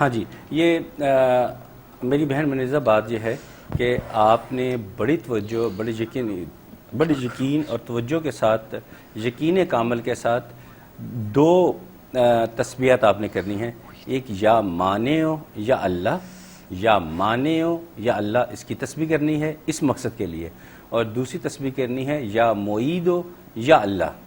ہاں جی، یہ میری بہن منیزہ بات یہ ہے کہ آپ نے بڑی توجہ، بڑی یقین اور توجہ کے ساتھ، یقین کامل کے ساتھ دو تسبیحات آپ نے کرنی ہیں. ایک یا مانعو یا اللہ، یا مانعو یا اللہ، اس کی تسبیح کرنی ہے اس مقصد کے لیے. اور دوسری تسبیح کرنی ہے یا معیدو یا اللہ،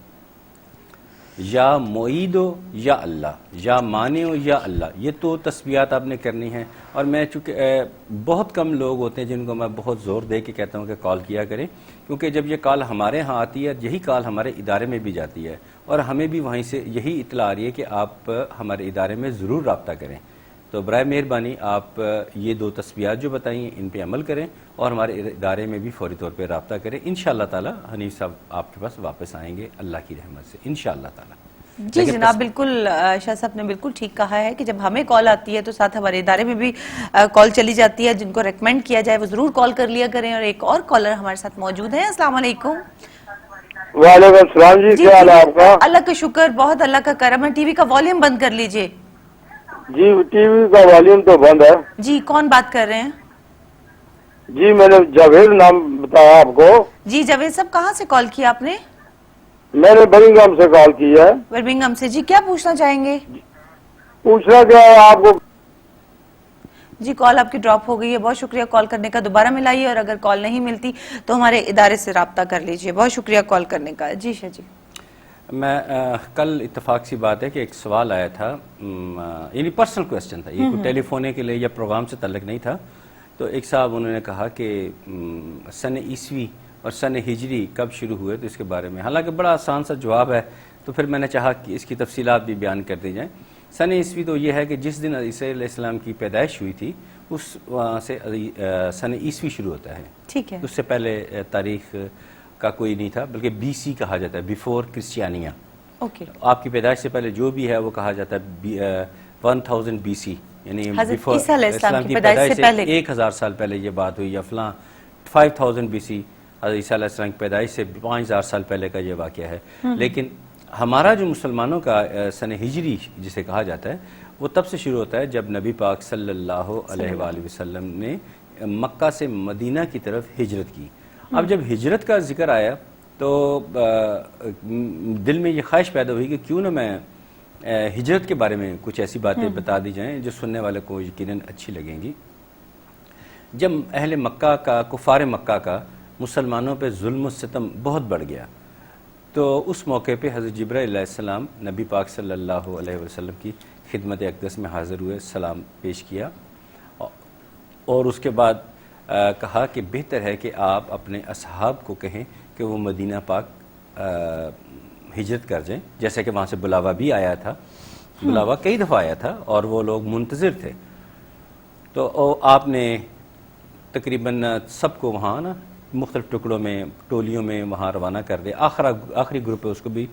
یا معیدو یا اللہ، یا مانعو یا اللہ. یہ تو تسبیحات آپ نے کرنی ہیں. اور میں چونکہ بہت کم لوگ ہوتے ہیں جن کو میں بہت زور دے کے کہتا ہوں کہ کال کیا کریں، کیونکہ جب یہ کال ہمارے ہاں آتی ہے، یہی کال ہمارے ادارے میں بھی جاتی ہے، اور ہمیں بھی وہیں سے یہی اطلاع آ رہی ہے کہ آپ ہمارے ادارے میں ضرور رابطہ کریں. تو برائے مہربانی آپ یہ دو تسبیحات جو بتائیں ان پہ عمل کریں اور ہمارے ادارے میں بھی فوری طور پہ رابطہ کریں. انشاءاللہ تعالی حنیف صاحب آپ کے پاس واپس آئیں گے اللہ کی رحمت سے انشاءاللہ تعالی. جی جناب، بالکل شاہ صاحب نے بالکل ٹھیک کہا ہے کہ جب ہمیں کال آتی ہے تو ساتھ ہمارے ادارے میں بھی کال چلی جاتی ہے. جن کو ریکمینڈ کیا جائے وہ ضرور کال کر لیا کریں. اور ایک اور کالر ہمارے ساتھ موجود ہے. السلام علیکم. وعلیکم السلام جی، کیا حال ہے آپ کا؟ اللہ کا شکر، بہت اللہ کا کرم ہے. ٹی وی کا والیوم بند کر لیجئے. جی ٹی وی کا والیوم تو بند ہے. جی کون بات کر رہے ہیں؟ جی میں نے جاوید نام بتایا آپ کو. جی جاوید صاحب، کہاں سے کال کیا آپ نے؟ میں نے برمنگھم سے کال کی ہے. برمنگھم سے. جی کیا پوچھنا چاہیں گے؟ پوچھنا کیا ہے آپ کو؟ جی کال آپ کی ڈراپ ہو گئی ہے. بہت شکریہ کال کرنے کا. دوبارہ ملائیے، اور اگر کال نہیں ملتی تو ہمارے ادارے سے رابطہ کر لیجئے. بہت شکریہ کال کرنے کا. جی شاہ جی. میں کل اتفاق سی بات ہے کہ ایک سوال آیا تھا، یعنی پرسنل کویسچن تھا، یہ کوئی ٹیلی فونے کے لیے یا پروگرام سے تعلق نہیں تھا. تو ایک صاحب انہوں نے کہا کہ سن عیسوی اور سن ہجری کب شروع ہوئے، تو اس کے بارے میں، حالانکہ بڑا آسان سا جواب ہے، تو پھر میں نے چاہا کہ اس کی تفصیلات بھی بیان کر دی جائیں. سن عیسوی تو یہ ہے کہ جس دن عیسیٰ علیہ السلام کی پیدائش ہوئی تھی اس وہاں سے سن عیسوی شروع ہوتا ہے. ٹھیک ہے. اس سے پہلے تاریخ کا کوئی نہیں تھا، بلکہ بی سی کہا جاتا ہے، بیفور کرسچیانیا. اوکے. آپ کی پیدائش سے پہلے جو بھی ہے وہ کہا جاتا ہے 1000 بی سی، یعنی حضرت عیسیٰ علیہ السلام کی پیدائش سے پہلے 1000 سال پہلے یہ بات ہوئی، یا فلاں 5000 بی سی حضرت عیسیٰ علیہ السلام کی پیدائش سے 5000 سال پہلے کا یہ واقعہ ہے. لیکن ہمارا جو مسلمانوں کا سن ہجری جسے کہا جاتا ہے وہ تب سے شروع ہوتا ہے جب نبی پاک صلی اللہ علیہ وآلہ وسلم نے مکہ سے مدینہ کی طرف ہجرت کی. اب جب ہجرت کا ذکر آیا تو دل میں یہ خواہش پیدا ہوئی کہ کیوں نہ میں ہجرت کے بارے میں کچھ ایسی باتیں بتا دی جائیں جو سننے والے کو یقیناً اچھی لگیں گی. جب اہل مکہ کا، کفار مکہ کا مسلمانوں پہ ظلم و ستم بہت بڑھ گیا، تو اس موقع پہ حضرت جبرائیل علیہ السلام نبی پاک صلی اللہ علیہ وسلم کی خدمت اقدس میں حاضر ہوئے، سلام پیش کیا، اور اس کے بعد کہا کہ بہتر ہے کہ آپ اپنے اصحاب کو کہیں کہ وہ مدینہ پاک ہجرت کر جائیں. جیسے کہ وہاں سے بلاوا بھی آیا تھا، بلاوا کئی دفعہ آیا تھا اور وہ لوگ منتظر تھے. تو آپ نے تقریباً سب کو وہاں نا مختلف ٹکڑوں میں، ٹولیوں میں وہاں روانہ کر دے. آخری گروپ ہے اس کو بھی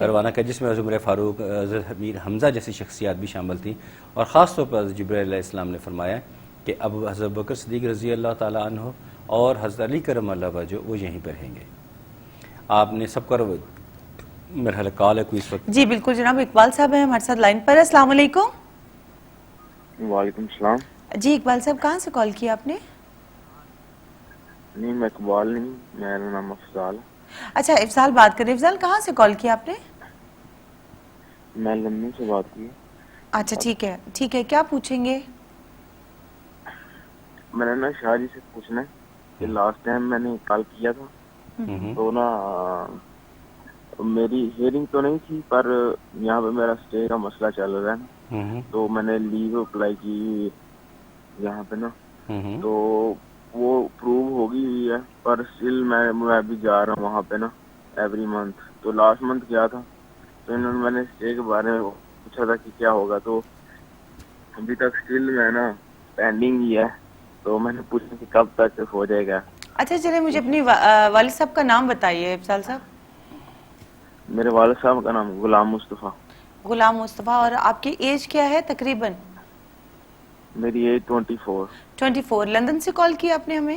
روانہ کر، جس میں حضرت عمر فاروق، حضرت امیر حمزہ جیسی شخصیات بھی شامل تھیں. اور خاص طور پر حضرت جبرائیل علیہ السلام نے فرمایا کہ اب حضرت بکر صدیق رضی اللہ تعالیٰ عنہ اور حضرت علی کرم اللہ وجہ وہ یہیں پر رہیں گے. آپ نے سب کا میرا خیال کال ہے کوئی اس وقت. جی بالکل جناب، اقبال صاحب ہیں ہمارے ساتھ لائن پر. السلام علیکم. وعلیکم السلام. جی اقبال صاحب، کہاں سے کال کیا آپ نے؟ نہیں میں اقبال نہیں، میرا نام افضال. اچھا افضال بات کر رہے. افضال کہاں سے کال کیا آپ نے؟ میں لندن سے بات کی. اچھا ٹھیک ہے ٹھیک ہے، کیا پوچھیں گے؟ میں نے نا شاہ جی سے پوچھنا ہے کہ لاسٹ ٹائم میں نے کال کیا تھا تو نا میری ہیئرنگ تو نہیں تھی، پر یہاں پہ میرا اسٹے کا مسئلہ چل رہا ہے نا، تو میں نے لیو اپلائی کی یہاں پہ نا، تو وہ پروو ہوگی ہوئی ہے، پر اسٹل میں بھی جا رہا ہوں وہاں پہ نا ایوری منتھ. تو لاسٹ منتھ کیا تھا تو انہوں نے، میں نے اسٹے کے بارے میں پوچھا تھا کہ کیا ہوگا، تو ابھی تک اسٹل میں نا پینڈنگ ہی ہے. تو میں نے پوچھا کہ کب تک ہو جائے گا. اچھا چلے مجھے اپنی والد صاحب کا نام بتائیے افضال صاحب. میرے والد صاحب کا نام غلام مصطفیٰ. غلام مصطفیٰ. اور آپ کی ایج کیا ہے تقریباً؟ میری ایج 24. 24. لندن سے کال کیا آپ نے ہمیں؟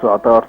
7-8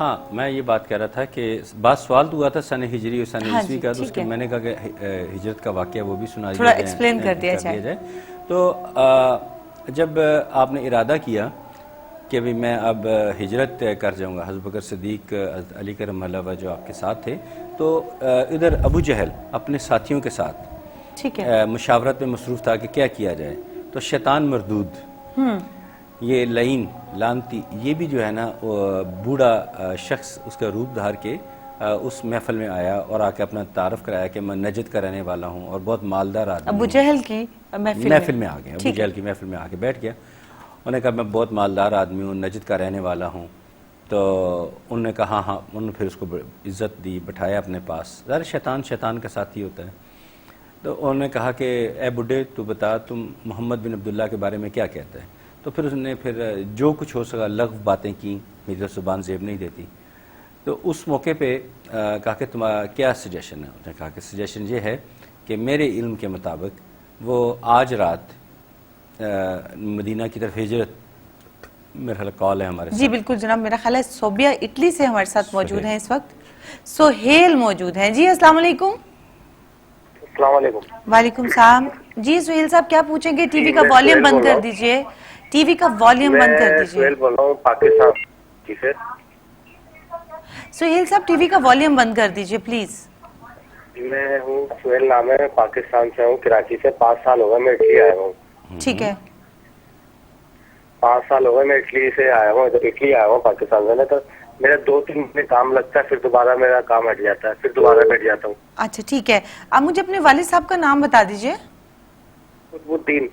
ہاں میں یہ بات کہہ رہا تھا کہ بات سوال ہوا تھا سن ہجری اور سن عیسوی کا، تو اس کے میں نے کہا کہ ہجرت کا واقعہ وہ بھی سنا دیا تھوڑا ایکسپلین کر دیا جائے. تو جب آپ نے ارادہ کیا کہ بھی میں اب ہجرت کر جاؤں گا، حضرت بکر صدیق علی کرم اللہ وجہ جو آپ کے ساتھ تھے، تو ادھر ابو جہل اپنے ساتھیوں کے ساتھ مشاورت میں مصروف تھا کہ کیا جائے. تو شیطان مردود، یہ لعین لانتی، یہ بھی جو ہے نا بوڑھا شخص اس کا روپ دھار کے اس محفل میں آیا اور آ کے اپنا تعارف کرایا کہ میں نجد کا رہنے والا ہوں اور بہت مالدار آدمی ہوں. ابو جہل کی محفل میں آ گیا، ابو جہل کی محفل میں آ کے بیٹھ گیا. انہوں نے کہا میں بہت مالدار آدمی ہوں، نجد کا رہنے والا ہوں. تو انہوں نے کہا ہاں، انہوں نے پھر اس کو عزت دی، بٹھایا اپنے پاس. ظاہر شیطان کا ساتھی ہوتا ہے. تو انہوں نے کہا کہ اے بڈھے تو بتا تم محمد بن عبداللہ کے بارے میں کیا کہتا ہے. تو پھر اس نے جو کچھ ہو سکا لغو باتیں کی، میری تو زبان زیب نہیں دیتی. تو اس موقع پہ کہا کہ تمہارا کیا سجیشن ہے. اس نے کہا کہ سجیشن یہ ہے کہ میرے علم کے مطابق وہ آج رات مدینہ کی طرف ہجرت، میرا خیال کال ہے ہمارے ساتھ. جی بالکل جناب، میرا خیال ہے صوبیہ اٹلی سے ہمارے ساتھ موجود ہیں اس وقت. سہیل موجود ہیں. جی السلام علیکم. السلام علیکم. وعلیکم السلام. جی سہیل صاحب کیا پوچھیں گے؟ ٹی وی کا والیوم بند کر دیجئے، ٹی وی کا والیوم بند کر دیجئے. سہیل بول رہا ہوں پاکستان کی سے. سہیل صاحب ٹی وی کا والیوم بند کر دیجئے پلیز. میں ہوں سہیل نام ہے، پاکستان سے ہوں، کراچی سے. 5 سال ہو گئے میں اٹلی آیا ہوں. ٹھیک ہے. 5 سال ہو گئے میں اٹلی سے آیا ہوں، ادھر اٹلی آیا ہوں پاکستان سے. تو میرا 2-3 مہینے کام لگتا ہے، پھر دوبارہ میرا کام ہٹ جاتا ہے، پھر دوبارہ بیٹھ جاتا ہوں. اچھا ٹھیک ہے. آپ مجھے اپنے والد صاحب کا نام بتا دیجئے. قطب الدین.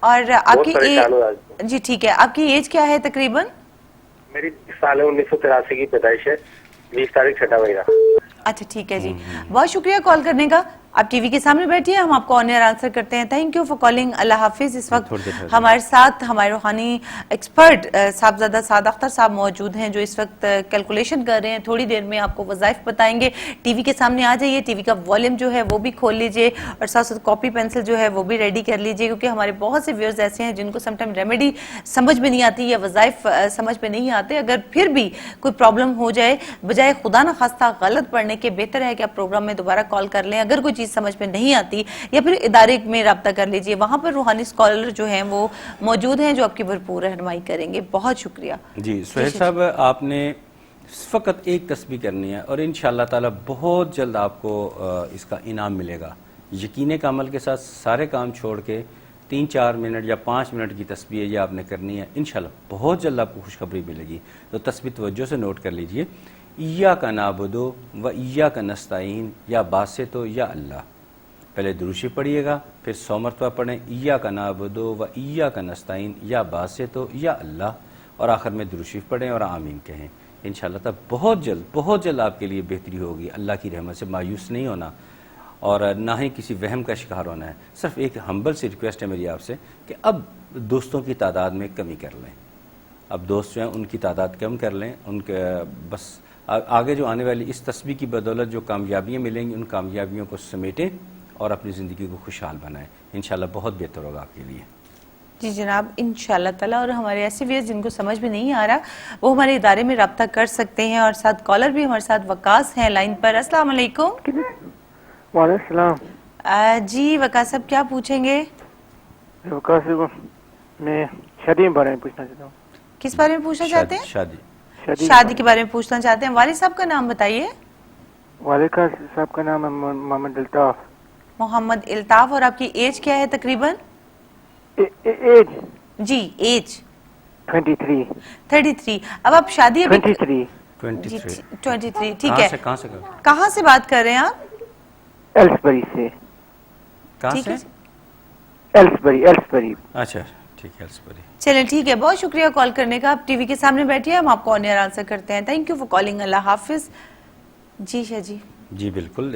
اور آپ کی ایج؟ جی ٹھیک ہے. آپ کی ایج کیا ہے تقریباً؟ میری 20 سال ہے، 1983 کی پیدائش ہے، 20 تاریخ 6 مہینہ. اچھا ٹھیک ہے جی، بہت شکریہ کال کرنے کا. آپ ٹی وی کے سامنے بیٹھیے، ہم آپ کو آن ایئر آنسر کرتے ہیں. Thank you for calling. اللہ حافظ. اس وقت ہمارے ساتھ ہمارے روحانی ایکسپرٹ صاحبزادہ سعد اختر صاحب موجود ہیں، جو اس وقت کیلکولیشن کر رہے ہیں. تھوڑی دیر میں آپ کو وظائف بتائیں گے. ٹی وی کے سامنے آ جائیے، ٹی وی کا والیوم جو ہے وہ بھی کھول لیجئے، اور ساتھ ساتھ کاپی پینسل جو ہے وہ بھی ریڈی کر لیجئے، کیونکہ ہمارے بہت سے ویورز ایسے ہیں جن کو سم ٹائم ریمیڈی سمجھ میں نہیں آتی یا وظائف سمجھ میں نہیں آتے. اگر پھر بھی کوئی پرابلم ہو جائے، بجائے خدا نہ خواستہ غلط پڑھنے کے، بہتر ہے کہ آپ پروگرام میں دوبارہ کال کر لیں. اگر کوئی چیز سمجھ میں نہیں آتی یا پھر ادارے میں رابطہ کر لیجئے، وہاں پر روحانی اسکالر جو ہیں وہ موجود ہیں جو آپ کی بھرپور رہنمائی کریں گے. بہت شکریہ. جی سہیل صاحب، آپ نے فقط ایک تسبیح کرنی ہے اور انشاءاللہ تعالی بہت جلد آپ کو اس کا انعام ملے گا. یقین کا عمل کے ساتھ سارے کام چھوڑ کے 3-4 منٹ یا 5 منٹ کی تسبیح یہ آپ نے کرنی ہے. انشاءاللہ بہت جلد آپ کو خوشخبری ملے گی. تو تسبیح توجہ سے نوٹ کر لیجئے. ایاک نعبد و ایاک نستعین، یا باسط یا اللہ. پہلے دروشی پڑھیے گا، پھر 100 مرتبہ پڑھیں ایاک نعبد و ایاک نستعین، یا باسط یا اللہ، اور آخر میں دروشی پڑھیں اور آمین کہیں. انشاءاللہ تعالی بہت جلد آپ کے لیے بہتری ہوگی. اللہ کی رحمت سے مایوس نہیں ہونا اور نہ ہی کسی وہم کا شکار ہونا ہے. صرف ایک ہمبل سی ریکویسٹ ہے میری آپ سے کہ اب دوستوں کی تعداد میں کمی کر لیں. اب دوست جو ہیں ان کی تعداد کم کر لیں. ان کے بس آگے جو آنے والی اس تسبیح کی بدولت جو کامیابیاں ملیں گی، ان کامیابیوں کو سمیٹیں اور اپنی زندگی کو خوشحال بنائیں. انشاءاللہ بہت بہتر ہوگا آپ کے لیے. جی جناب، انشاءاللہ تعالیٰ. اور ہمارے ایسے ویئرز جن کو سمجھ میں نہیں آ رہا وہ ہمارے ادارے میں رابطہ کر سکتے ہیں. اور ساتھ کالر بھی ہمارے ساتھ وقاص ہیں لائن پر. السلام علیکم. وعلیکم السلام. جی وقاص صاحب کیا پوچھیں گے؟ وقاص میں شادی کے بارے میں پوچھنا چاہتا ہوں. کس بارے میں پوچھنا چاہتے ہیں؟ شادی کے بارے میں پوچھنا چاہتے ہیں. والد صاحب کا نام بتائیے. والد صاحب کا نام ہے محمد الطاف. محمد الطاف. اور آپ کی ایج کیا ہے تقریباً؟ ایج؟ جی ایج 33. اب آپ شادی ابھی 23. ٹھیک ہے. کہاں سے بات کر رہے ہیں آپ؟ ایلسبری سے. ٹھیک ہے. ایلسبری. اچھا ٹھیک ہے، ایلسبری. چلیں ٹھیک ہے، بہت شکریہ کال کرنے کا. آپ ٹی وی کے سامنے بیٹھیے، ہم آپ کو آن ایئر آنسر کرتے ہیں. Thank you for calling. اللہ حافظ. جی شاہ جی. جی بالکل.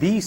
20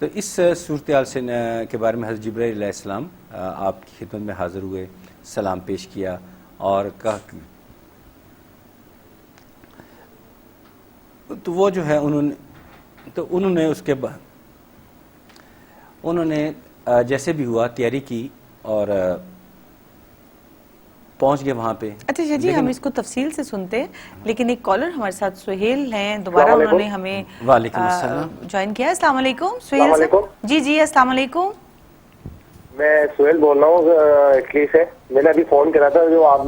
تو اس صورتحال سے کے بارے میں حضرت جبرائیل علیہ السلام آپ کی خدمت میں حاضر ہوئے، سلام پیش کیا اور کہا تو وہ جو ہے انہوں نے اس کے بعد انہوں نے جیسے بھی ہوا تیاری کی اور پہنچ گئے وہاں پہ. اچھا جی ہم اس کو تفصیل سے سنتے ہیں، لیکن ایک کالر ہمارے ساتھ سہیل ہیں، دوبارہ انہوں نے ہمیں وعلیکم السلام جوائن کیا. السلام علیکم سہیل صاحب. جی السلام علیکم. میں سہیل بول رہا ہوں اٹلی سے. میں نے ابھی فون کرا تھا، جو آپ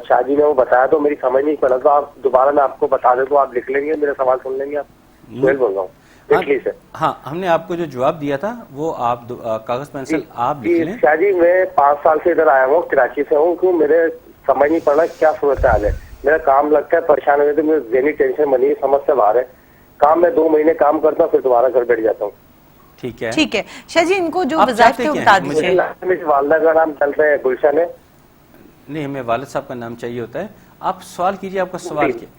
شاہ جی نے وہ بتایا تو میری سمجھ نہیں پڑا، تو آپ دوبارہ میں آپ کو بتا دیں تو آپ لکھ لیں گے، میرا سوال سن لیں گے آپ. سہیل بول رہا ہوں اٹلی سے. ہاں ہم نے آپ کو جو جواب دیا تھا وہ آپ کاغذ پینسل آپ لکھ لیں. شاہ جی میں 5 سال سے ادھر آیا ہوں، کراچی سے ہوں، کیوں میرے سمجھ نہیں پڑا کیا صورتحال ہے. میرا کام لگتا ہے پریشان ہو جاتے، مجھے ذہنی ٹینشن بنی ہے، سمجھ سے باہر ہے. کام میں 2 مہینے کام کرتا ہوں پھر دوبارہ گھر بیٹھ جاتا ہوں. ٹھیک ہے شاہ جی ان کو جو وظائف تھے بتا دیجیے. میری والدہ کا نام چلتا ہے گلشن ہے. نہیں ہمیں والد صاحب کا نام چاہیے ہوتا ہے. آپ سوال کیجئے، آپ کا سوال کیا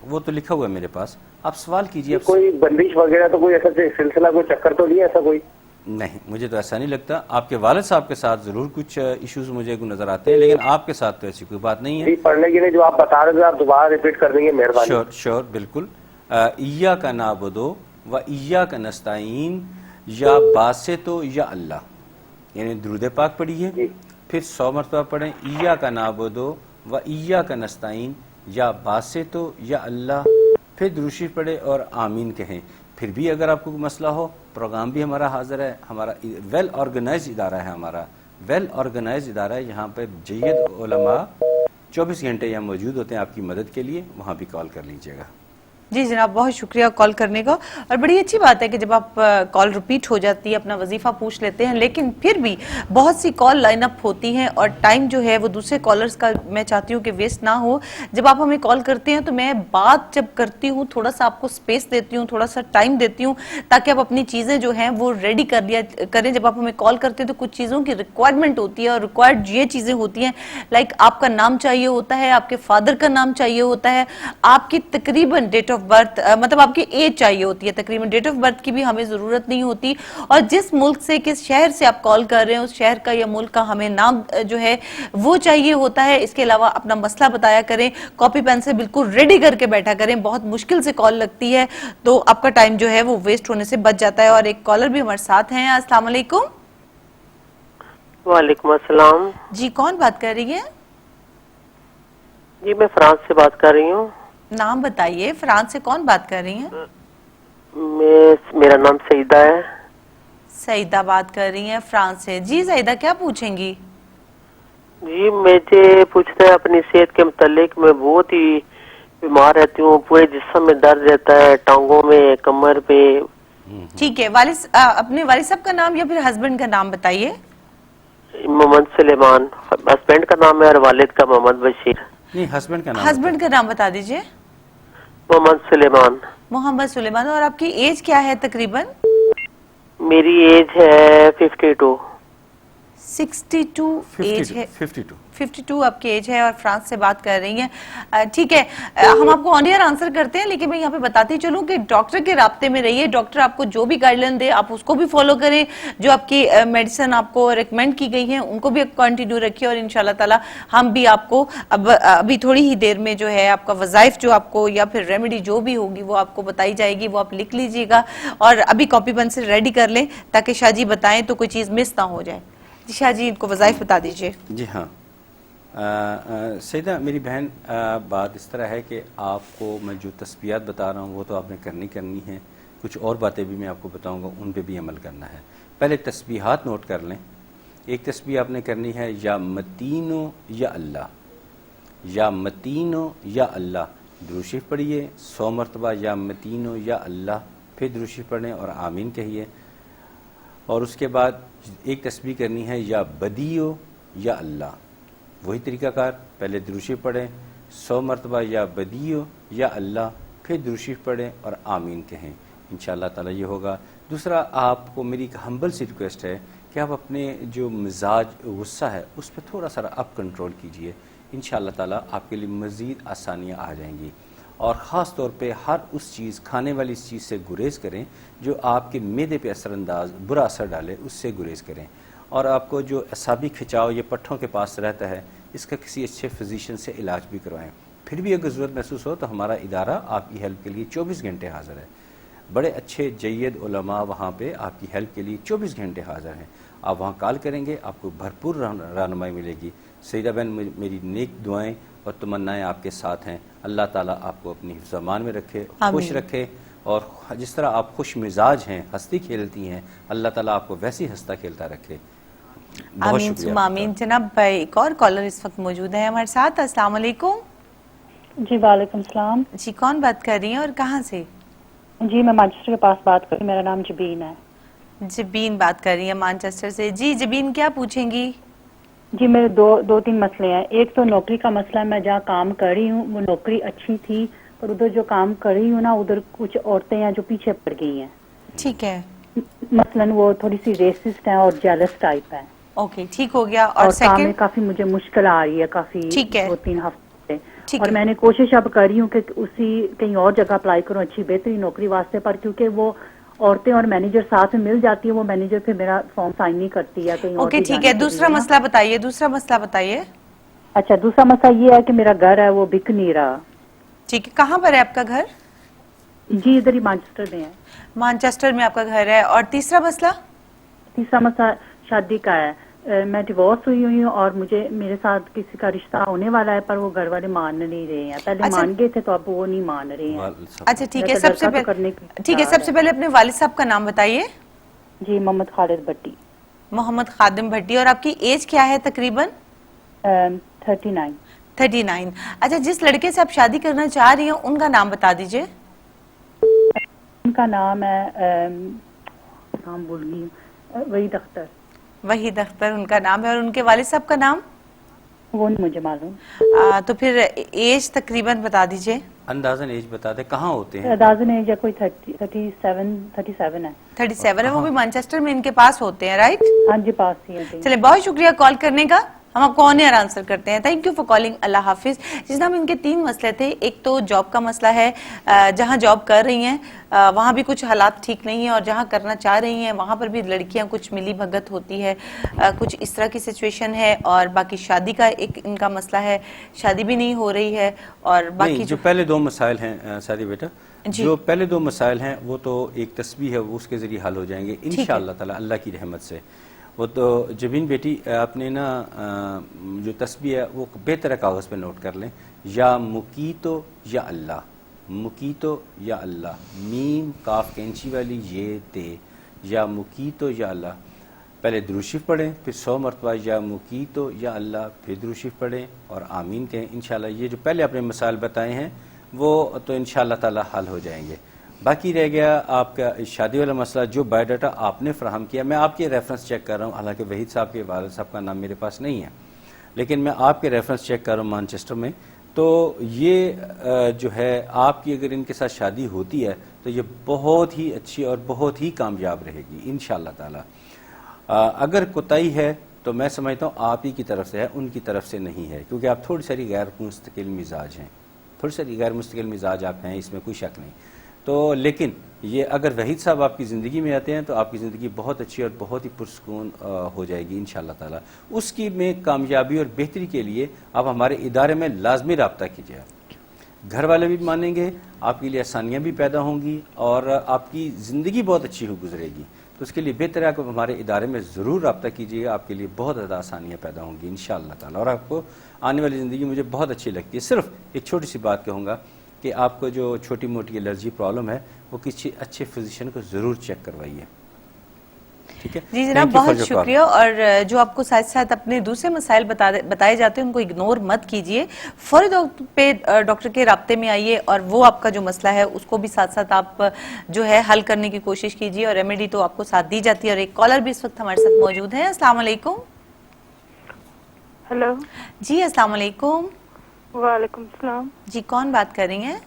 وہ تو لکھا ہوا ہے میرے پاس، آپ سوال کیجئے. کوئی بندش وغیرہ تو کوئی ایسا سلسلہ کوئی چکر تو نہیں ہے ایسا کوئی؟ نہیں مجھے تو ایسا نہیں لگتا. آپ کے والد صاحب کے ساتھ ضرور کچھ ایشوز مجھے نظر آتے ہیں، لیکن آپ کے ساتھ تو ایسی کوئی بات نہیں ہے. پڑھنے کے لیے جو آپ بتا رہے تھے آپ دوبارہ ریپیٹ کر دیں گے مہربانی. شور بالکل. ایاک نعبد و ایاک نستعین، یا باسطو یا اللہ، یعنی درود پاک پڑھیے، پھر 100 مرتبہ پڑھیں ایاک نعبد و ایاک نستعین یا باسطو یا اللہ، پھر درود شریف پڑھیں اور آمین کہیں. پھر بھی اگر آپ کو کوئی مسئلہ ہو، پروگرام بھی ہمارا حاضر ہے. ہمارا ویل آرگنائز ادارہ ہے، یہاں پہ جید علماء 24 گھنٹے یہاں موجود ہوتے ہیں آپ کی مدد کے لیے. وہاں بھی کال کر لیجئے گا. جی جناب بہت شکریہ کال کرنے کا. اور بڑی اچھی بات ہے کہ جب آپ کال ریپیٹ ہو جاتی ہے اپنا وظیفہ پوچھ لیتے ہیں، لیکن پھر بھی بہت سی کال لائن اپ ہوتی ہیں اور ٹائم جو ہے وہ دوسرے کالرز کا میں چاہتی ہوں کہ ویسٹ نہ ہو. جب آپ ہمیں کال کرتے ہیں تو میں بات جب کرتی ہوں تھوڑا سا آپ کو سپیس دیتی ہوں، تھوڑا سا ٹائم دیتی ہوں تاکہ آپ اپنی چیزیں جو ہیں وہ ریڈی کر لیا کریں. جب آپ ہمیں کال کرتے ہیں تو کچھ چیزوں کی ریکوائرمنٹ ہوتی ہے، اور ریکوائرڈ یہ چیزیں ہوتی ہیں لائک آپ کا نام چاہیے ہوتا ہے، آپ کے فادر کا نام چاہیے ہوتا ہے، آپ کی تقریباً ڈیٹ آف برتھ مطلب آپ کی ایج چاہیے ہوتی ہے. تقریباً ڈیٹ آف برتھ کی بھی ہمیں ضرورت نہیں ہوتی، اور جس ملک سے کس شہر سے آپ کال کر رہے ہیں اس شہر کا یا ملک کا ہمیں نام جو ہے وہ چاہیے ہوتا ہے. اس کے علاوہ اپنا مسئلہ بتایا کریں، کاپی پین سے بالکل ریڈی کر کے بیٹھا کریں. بہت مشکل سے کال لگتی ہے تو آپ کا ٹائم جو ہے وہ ویسٹ ہونے سے بچ جاتا ہے. اور ایک کالر بھی ہمارے ساتھ ہیں. السلام علیکم. وعلیکم السلام. جی کون بات کر رہی ہے؟ جی میں فرانس سے بات کر رہی ہوں. نام بتائیے، فرانس سے کون بات کر رہی ہیں؟ میرا نام سعیدہ ہے. سعیدہ بات کر رہی ہیں فرانس سے. جی سعیدہ کیا پوچھیں گی؟ جی مجھے پوچھنا ہے اپنی صحت کے متعلق. میں بہت ہی بیمار رہتی ہوں، پورے جسم میں درد رہتا ہے، ٹانگوں میں، کمر پہ. ٹھیک ہے، اپنے والد صاحب کا نام یا پھر ہسبینڈ کا نام بتائیے. محمد سلیمان ہسبینڈ کا نام ہے، اور والد کا محمد بشیر. نہیں ہسبینڈ کا نام، ہسبینڈ کا نام بتا دیجئے. محمد سلیمان. محمد سلیمان. اور آپ کی ایج کیا ہے تقریباً؟ میری ایج ہے 52. 62 ایج ہے. 52 آپ کی ایج ہے اور فرانس سے بات کر رہی ہیں. ٹھیک ہے، ہم آپ کو آن ایئر آنسر کرتے ہیں، لیکن میں یہاں پہ بتاتی چلوں کہ ڈاکٹر کے رابطے میں رہیے. ڈاکٹر آپ کو جو بھی گائیڈ لائن دے آپ اس کو بھی فالو کریں. جو آپ کی میڈیسن آپ کو ریکمینڈ کی گئی ہیں ان کو بھی کنٹینیو رکھیں، اور انشاءاللہ تعالی ہم بھی آپ کو ابھی تھوڑی ہی دیر میں جو ہے آپ کا وظائف جو آپ کو یا پھر ریمیڈی جو بھی ہوگی وہ آپ کو بتائی جائے گی. وہ آپ لکھ لیجئے گا اور ابھی کاپی پین سے ریڈی کر لیں تاکہ شاہ جی بتائیں تو کوئی چیز مس نہ ہو جائے. جی شاہ جی ان کو وظائف بتا دیجئے. جی ہاں سیدہ میری بہن، بات اس طرح ہے کہ آپ کو میں جو تسبیحات بتا رہا ہوں وہ تو آپ نے کرنی ہے. کچھ اور باتیں بھی میں آپ کو بتاؤں گا، ان پہ بھی عمل کرنا ہے. پہلے تسبیحات نوٹ کر لیں. ایک تسبیح آپ نے کرنی ہے یا متینو یا اللہ، یا متینو یا اللہ. درود شریف پڑھیے 100 مرتبہ یا متینو یا اللہ، پھر درود شریف پڑھیں اور آمین کہیے. اور اس کے بعد ایک تسبیح کرنی ہے یا بدیو یا اللہ. وہی طریقہ کار، پہلے درود شریف پڑھیں 100 مرتبہ یا بدیو یا اللہ، پھر درود شریف پڑھیں اور آمین کہیں. انشاءاللہ تعالی یہ ہوگا. دوسرا آپ کو میری ایک ہمبل سی ریکویسٹ ہے کہ آپ اپنے جو مزاج غصہ ہے اس پہ تھوڑا سا آپ کنٹرول کیجئے. انشاءاللہ تعالی آپ کے لیے مزید آسانیاں آ جائیں گی. اور خاص طور پہ ہر اس چیز کھانے والی اس چیز سے گریز کریں جو آپ کے معدے پہ اثر انداز برا اثر ڈالے، اس سے گریز کریں. اور آپ کو جو اعصابی کھچاؤ یہ پٹھوں کے پاس رہتا ہے اس کا کسی اچھے فزیشین سے علاج بھی کروائیں. پھر بھی اگر ضرورت محسوس ہو تو ہمارا ادارہ آپ کی ہیلپ کے لیے 24 گھنٹے حاضر ہے. بڑے اچھے جید علماء وہاں پہ آپ کی ہیلپ کے لیے 24 گھنٹے حاضر ہیں. آپ وہاں کال کریں گے، آپ کو بھرپور رہنمائی ملے گی. سیدہ بہن میری نیک دعائیں اور تمنائیں آپ کے ساتھ ہیں. اللہ تعالیٰ آپ کو اپنی حفظ امان میں رکھے، خوش رکھے، اور جس طرح آپ خوش مزاج ہیں، ہنستی کھیلتی ہیں، اللہ تعالیٰ آپ کو ویسی ہنستا کھیلتا رکھے. آمین ثم آمین. جناب ایک اور کالر اس وقت موجود ہے ہمارے ساتھ. السلام علیکم. جی وعلیکم السلام. جی کون بات کر رہی ہیں اور کہاں سے؟ جی میں مانچسٹر کے پاس بات کر رہی ہوں، میرا نام جبین ہے. جبین بات کر رہی ہیں مانچسٹر سے. جی جبین کیا پوچھیں گی؟ جی میرے دو تین مسئلے ہیں. ایک تو نوکری کا مسئلہ ہے. میں جہاں کام کر رہی ہوں وہ نوکری اچھی تھی، پر ادھر جو کام کر رہی ہوں نا ادھر کچھ عورتیں ہیں جو پیچھے پڑ گئی ہیں. ٹھیک ہے. مثلاً وہ تھوڑی سی ریسسٹ ہیں اور جیلس ٹائپ ہیں. اوکے ٹھیک ہو گیا. اور کام میں کافی مجھے مشکل آ رہی ہے کافی 2-3 ہفتے سے. اور میں نے کوشش اب کر رہی ہوں کہ کہیں اور جگہ اپلائی کروں اچھی بہترین نوکری واسطے، پر کیونکہ وہ عورتیں اور مینیجر ساتھ میں مل جاتی ہیں، وہ مینیجر پھر میرا فارم سائن نہیں کرتی ہے. اوکے ٹھیک ہے. دوسرا مسئلہ بتائیے. اچھا دوسرا مسئلہ یہ ہے کہ میرا گھر ہے وہ بک نہیں رہا. ٹھیک ہے. کہاں پر ہے آپ کا گھر؟ جی ادھر ہی مانچسٹر میں ہے. مانچسٹر میں آپ کا گھر ہے. اور تیسرا مسئلہ شادی کا ہے. میں ڈیورس ہوئی ہوں اور میرے ساتھ کسی کا رشتہ ہونے والا ہے، پر وہ گھر والے مان نہیں رہے ہیں. پہلے مان گئے تھے تو اب وہ نہیں مان رہے ہیں. اچھا ٹھیک ہے. سب سے پہلے اپنے والد صاحب کا نام بتائیے. جی محمد خالد بھٹی. محمد خادم بھٹی. اور آپ کی ایج کیا ہے تقریباً؟ 39. اچھا جس لڑکے سے آپ شادی کرنا چاہ رہی ہیں ان کا نام بتا دیجئے. ان کا نام ہے نام بھول گئی، وحید اختر. وحید اختر ان کا نام ہے. اور ان کے والد صاحب کا نام؟ وہ نہیں مجھے معلوم. تو پھر ایج تقریباً بتا دیجئے. اندازاً ایج بتا دیں. کہاں ہوتے ہیں؟ اندازاً ایج ہے کوئی 37 ہے. 37 ہے. وہ بھی مانچسٹر میں ان کے پاس ہوتے ہیں رائٹ؟ ہاں جی پاس ہی ہے. چلے بہت شکریہ کال کرنے کا. ہم آپ کو آن ایئر آنسر کرتے ہیں. Thank you for calling. اللہ حافظ. جناب ان کے 3 مسئلے تھے. ایک تو جاب کا مسئلہ ہے، جہاں جاب کر رہی ہیں وہاں بھی کچھ حالات ٹھیک نہیں ہیں، اور جہاں کرنا چاہ رہی ہیں وہاں پر بھی لڑکیاں کچھ ملی بھگت ہوتی ہے، کچھ اس طرح کی سچویشن ہے. اور باقی شادی کا ایک ان کا مسئلہ ہے، شادی بھی نہیں ہو رہی ہے. اور باقی جو پہلے 2 مسائل ہیں سادی بیٹا، جو پہلے 2 مسائل ہیں وہ تو ایک تسبیح ہے، وہ اس کے ذریعے حل ہو جائیں گے انشاءاللہ تعالی اللہ کی رحمت سے. وہ تو جبین بیٹی آپ نے نا جو تسبیح ہے وہ بہتر کاغذ پہ نوٹ کر لیں. یا مکیتو یا اللہ، مکیتو یا اللہ، میم کاف کینچی والی یہ تے، یا مکیتو یا اللہ. پہلے درود شریف پڑھیں، پھر 100 مرتبہ یا مکیتو یا اللہ، پھر درود شریف پڑھیں اور آمین کہیں. انشاءاللہ یہ جو پہلے آپ نے مسائل بتائے ہیں وہ تو انشاءاللہ تعالی حل ہو جائیں گے. باقی رہ گیا آپ کا شادی والا مسئلہ. جو بایو ڈاٹا آپ نے فراہم کیا، میں آپ کے ریفرنس چیک کر رہا ہوں، حالانکہ وحید صاحب کے والد صاحب کا نام میرے پاس نہیں ہے، لیکن میں آپ کے ریفرنس چیک کر رہا ہوں مانچسٹر میں. تو یہ جو ہے آپ کی اگر ان کے ساتھ شادی ہوتی ہے تو یہ بہت ہی اچھی اور بہت ہی کامیاب رہے گی انشاءاللہ تعالی. اگر کوتاہی ہے تو میں سمجھتا ہوں آپ ہی کی طرف سے ہے، ان کی طرف سے نہیں ہے، کیونکہ آپ تھوڑی ساری غیر مستقل مزاج ہیں، تھوڑی ساری غیر مستقل مزاج آپ ہیں، اس میں کوئی شک نہیں. تو لیکن یہ اگر وحید صاحب آپ کی زندگی میں آتے ہیں تو آپ کی زندگی بہت اچھی اور بہت ہی پرسکون ہو جائے گی انشاءاللہ تعالی. اس کی میں کامیابی اور بہتری کے لیے آپ ہمارے ادارے میں لازمی رابطہ کیجیے. گھر والے بھی مانیں گے، آپ کے لیے آسانیاں بھی پیدا ہوں گی اور آپ کی زندگی بہت اچھی ہو گزرے گی. تو اس کے لیے بہتر ہے کہ ہمارے ادارے میں ضرور رابطہ کیجیے گا. آپ کے لیے بہت زیادہ آسانیاں پیدا ہوں گی انشاءاللہ تعالی. اور آپ کو آنے والی زندگی مجھے بہت اچھی لگتی ہے. صرف ایک چھوٹی سی بات کہوں گا کہ آپ کو جو چھوٹی موٹی الرجی پرابلم ہے وہ کسی اچھے فزیشین کو ضرور چیک کروائیے. ٹھیک ہے جی جناب بہت شکریہ. اور جو آپ کو ساتھ ساتھ اپنے دوسرے مسائل بتائے جاتے ہیں ان کو اگنور مت کیجیے، فوری پہ ڈاکٹر کے رابطے میں آئیے اور وہ آپ کا جو مسئلہ ہے اس کو بھی ساتھ ساتھ آپ جو ہے حل کرنے کی کوشش کیجیے. اور ریمیڈی تو آپ کو ساتھ دی جاتی ہے. اور ایک کالر بھی اس وقت ہمارے ساتھ موجود ہے. السلام علیکم. ہیلو جی السلام علیکم. وعلیکم السلام. جی کون بات کر رہی ہیں؟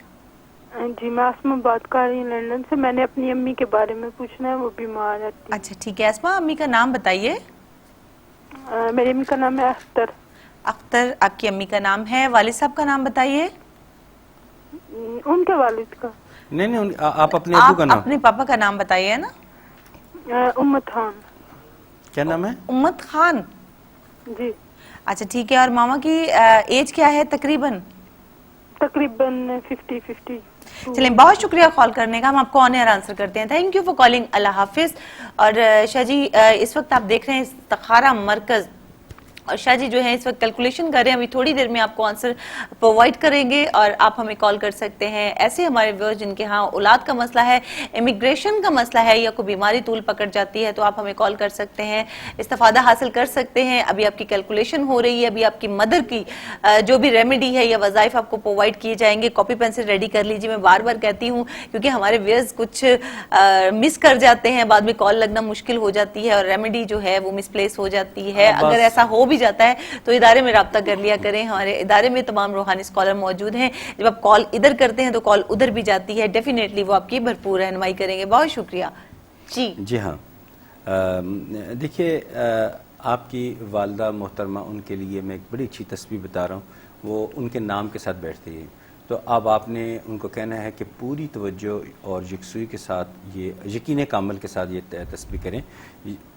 جی میں اسما بات کر رہی ہوں لندن سے. میں نے اپنی امی کے بارے میں پوچھنا ہے، وہ بیمار ہے. اچھا ٹھیک ہے. اسما امی کا نام بتائیے. میری امی کا نام ہے اختر. اختر آپ کی امی کا نام ہے. والد صاحب کا نام بتائیے. ان کے والد کا. نہیں آپ اپنے ابو کا نام, اپنے پاپا کا نام بتائیے نا. امت خان. کیا نام ہے؟ امت خان. جی. اچھا ٹھیک ہے. اور ماما کی ایج کیا ہے تقریباً؟ تقریباً 50. چلیں بہت شکریہ کال کرنے کا, ہم آپ کو آن ایئر آنسر کرتے ہیں. Thank you for calling. اللہ حافظ. اور شاہ جی اس وقت آپ دیکھ رہے ہیں استخارہ مرکز, اور شاہ جی جو ہے اس وقت کیلکولیشن کر رہے ہیں. ابھی تھوڑی دیر میں آپ کو آنسر پرووائڈ کریں گے اور آپ ہمیں کال کر سکتے ہیں. ایسے ہمارے ویورز جن کے ہاں اولاد کا مسئلہ ہے, امیگریشن کا مسئلہ ہے, یا کوئی بیماری طول پکڑ جاتی ہے, تو آپ ہمیں کال کر سکتے ہیں, استفادہ حاصل کر سکتے ہیں. ابھی آپ کی کیلکولیشن ہو رہی ہے, ابھی آپ کی مدر کی جو بھی ریمیڈی ہے یا وظائف آپ کو پرووائڈ کیے جائیں گے. کاپی پینسل ریڈی کر لیجیے. میں بار بار کہتی ہوں کیونکہ ہمارے ویورز کچھ مس کر جاتے ہیں, بعد میں کال لگنا مشکل ہو جاتی ہے اور ریمیڈی جو ہے وہ مس پلیس ہو جاتی ہے. اگر ایسا ہو بھی جاتا ہے تو ادارے میں رابطہ کر لیا کریں. ہمارے ادارے میں تمام روحانی اسکالر موجود ہیں. جب آپ کال ادھر کرتے ہیں تو کال ادھر بھی جاتی ہے. ڈیفینیٹلی وہ آپ کی بھرپور رہنمائی کریں گے. بہت شکریہ. جی ہاں, دیکھیے آپ کی والدہ محترمہ, ان کے لیے میں ایک بڑی اچھی تصویر بتا رہا ہوں. وہ ان کے نام کے ساتھ بیٹھتی ہے, تو اب آپ نے ان کو کہنا ہے کہ پوری توجہ اور یکسوئی کے ساتھ, یہ یقین کامل کے ساتھ یہ تصویر کریں.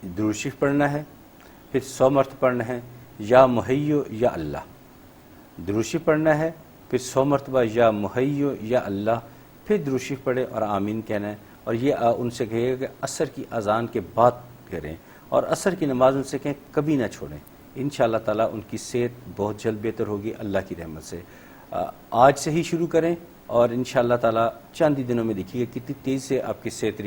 درود شریف پڑھنا ہے, پھر 100 مرتبہ پڑھنا ہے یا محیو یا اللہ. درود شریف پڑھنا ہے, پھر 100 مرتبہ یا محیو یا اللہ, پھر درود شریف پڑھے اور آمین کہنا ہے. اور یہ ان سے کہے گا کہ عصر کی اذان کے بعد کریں, اور عصر کی نماز ان سے کہیں کبھی نہ چھوڑیں. انشاءاللہ تعالیٰ ان کی صحت بہت جلد بہتر ہوگی اللہ کی رحمت سے. آج سے ہی شروع کریں اور انشاءاللہ تعالیٰ چند ہی دنوں میں دیکھیے گا کتنی تیز سے آپ کی صحت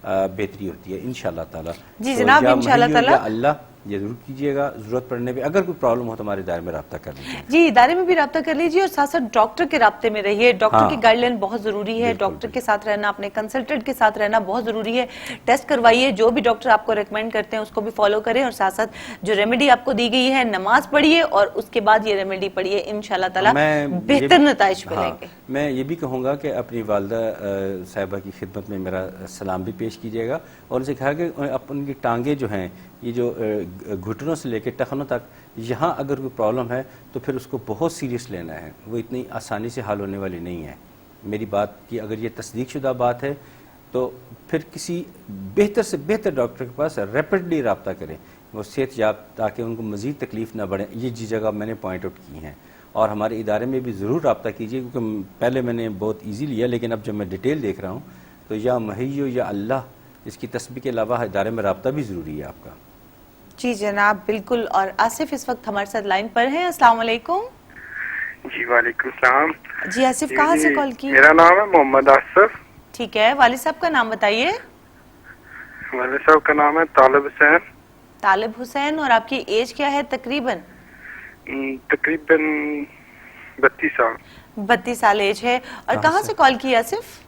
بہتری ہوتی ہے انشاءاللہ تعالیٰ. جی جناب, انشاءاللہ تعالیٰ اللہ یہ ضرور کیجیے گا. ضرورت پڑنے پہ اگر کوئی پرابلم ہو تو ہمارے ادارے میں رابطہ کر لیجیے. جی ادارے میں بھی رابطہ کر لیجیے, اور ساتھ ساتھ ڈاکٹر کے رابطے میں رہیے. ڈاکٹر کی گائیڈ لائن بہت ضروری ہے. ڈاکٹر کے ساتھ رہنا, اپنے کنسلٹنٹ کے ساتھ رہنا بہت ضروری ہے. ٹیسٹ کروائیے, جو بھی ڈاکٹر آپ کو ریکمینڈ کرتے ہیں اس کو بھی فالو کریں, اور ساتھ ساتھ جو ریمیڈی آپ کو دی گئی ہے نماز پڑھیے اور اس کے بعد یہ ریمیڈی پڑھیے. انشاءاللہ تعالیٰ بہتر نتائج ملیں گے. میں یہ بھی کہوں گا کہ اپنی والدہ صاحبہ کی خدمت میں میرا سلام بھی پیش کیجیے گا, اور ان سے کہا کہ ان کی ٹانگیں جو ہیں, یہ جو گھٹنوں سے لے کے ٹخنوں تک, یہاں اگر کوئی پرابلم ہے تو پھر اس کو بہت سیریس لینا ہے. وہ اتنی آسانی سے حل ہونے والی نہیں ہے. میری بات کی اگر یہ تصدیق شدہ بات ہے تو پھر کسی بہتر سے بہتر ڈاکٹر کے پاس ریپڈلی رابطہ کریں, وہ صحت یاب, تاکہ ان کو مزید تکلیف نہ بڑھے. یہ جی جگہ میں نے پوائنٹ آؤٹ کی ہیں. اور ہمارے ادارے میں بھی ضرور رابطہ کیجیے, کیونکہ پہلے میں نے بہت ایزی لیا, لیکن اب جب میں ڈیٹیل دیکھ رہا ہوں تو یا محیو یا اللہ, اس کی تسبیح کے علاوہ ادارے میں رابطہ بھی ضروری ہے آپ کا. جی جناب بالکل. اور آصف اس وقت ہمارے ساتھ لائن پر ہیں. السلام علیکم. جی وعلیکم السلام. جی آصف کہاں سے کال کی؟ میرا نام ہے محمد آصف. ٹھیک ہے, والد صاحب کا نام بتائیے. والد صاحب کا نام ہے طالب حسین. طالب حسین. اور آپ کی ایج کیا ہے تقریباً؟ تقریباً 32 سال. 32 سال ایج ہے. اور کہاں سے کال کی آصف؟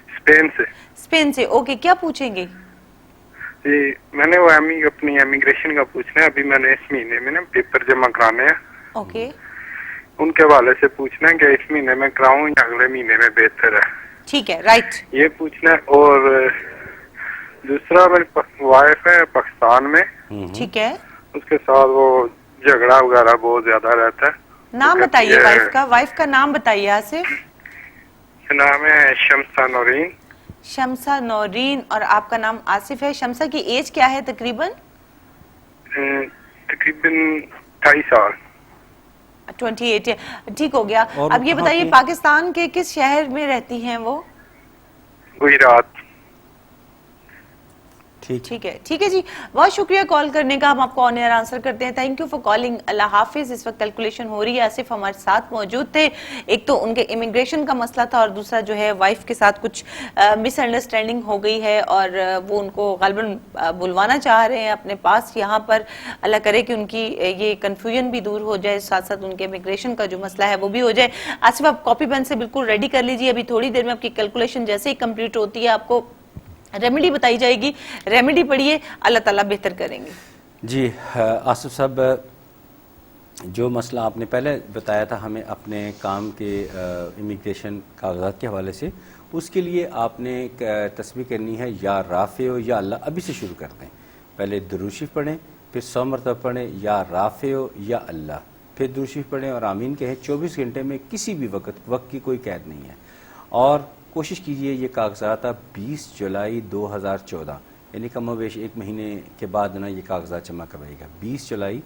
اسپین سے. اسپین سے. اوکے, کیا پوچھیں گے؟ جی میں نے وہ اپنی امیگریشن کا پوچھنا ہے. ابھی میں نے اس مہینے میں نا پیپر جمع کرانے ہیں. اوکے. ان کے حوالے سے پوچھنا ہے کہ اس مہینے میں کراؤں یا اگلے مہینے میں بہتر ہے. ٹھیک ہے, رائٹ. یہ پوچھنا ہے. اور دوسرا میری وائف ہے پاکستان میں. ٹھیک ہے. اس کے ساتھ وہ جھگڑا وغیرہ بہت زیادہ رہتا ہے. نام بتائیے وائف کا. وائف کا نام بتائیے آصف. نام ہے شمسہ نورین. شمسہ نورین. اور آپ کا نام آصف ہے. شمسہ کی ایج کیا ہے تقریباً؟ تقریباً 28 سال. 28. ٹھیک ہو گیا. اب یہ بتائیے پاکستان کے کس شہر میں رہتی ہیں وہ؟ گجرات. ٹھیک ہے جی, بہت شکریہ کال کرنے کا. ہم آپ کو آن ایئر آنسر کرتے ہیں. Thank you for calling. اللہ حافظ. اس وقت کیلکولیشن ہو رہی ہے. آصف ہمارے ساتھ موجود تھے. ایک تو ان کے امیگریشن کا مسئلہ تھا, اور دوسرا جو ہے وائف کے ساتھ کچھ مس انڈرسٹینڈنگ ہو گئی ہے, اور وہ ان کو غالباً بلوانا چاہ رہے ہیں اپنے پاس یہاں پر. اللہ کرے کہ ان کی یہ کنفیوژن بھی دور ہو جائے, ساتھ ساتھ ان کے امیگریشن کا جو مسئلہ ہے وہ بھی ہو جائے. آصف آپ کاپی پین سے بالکل ریڈی کر لیجیے. ابھی تھوڑی دیر میں آپ کی کیلکولیشن جیسے ہی کمپلیٹ ہوتی ہے آپ کو ریمیڈی بتائی جائے گی. ریمیڈی پڑھیے, اللہ تعالیٰ بہتر کریں گے. جی آصف صاحب, جو مسئلہ آپ نے پہلے بتایا تھا ہمیں اپنے کام کے امیگریشن کاغذات کے حوالے سے, اس کے لیے آپ نے تسبیح کرنی ہے یا رافع یا اللہ. ابھی سے شروع کرتے ہیں. پہلے درود شریف پڑھیں, پھر 100 مرتبہ پڑھیں یا رافع یا اللہ. پھر درود شریف پڑھیں اور آمین کہیں. 24 گھنٹے میں کسی بھی وقت کی کوئی قید نہیں ہے. اور کوشش کیجئے یہ کاغذات آپ 20 جولائی 2014 یعنی کم و بیش 1 مہینے کے بعد نا یہ کاغذات جمع کروائے گا. 20 جولائی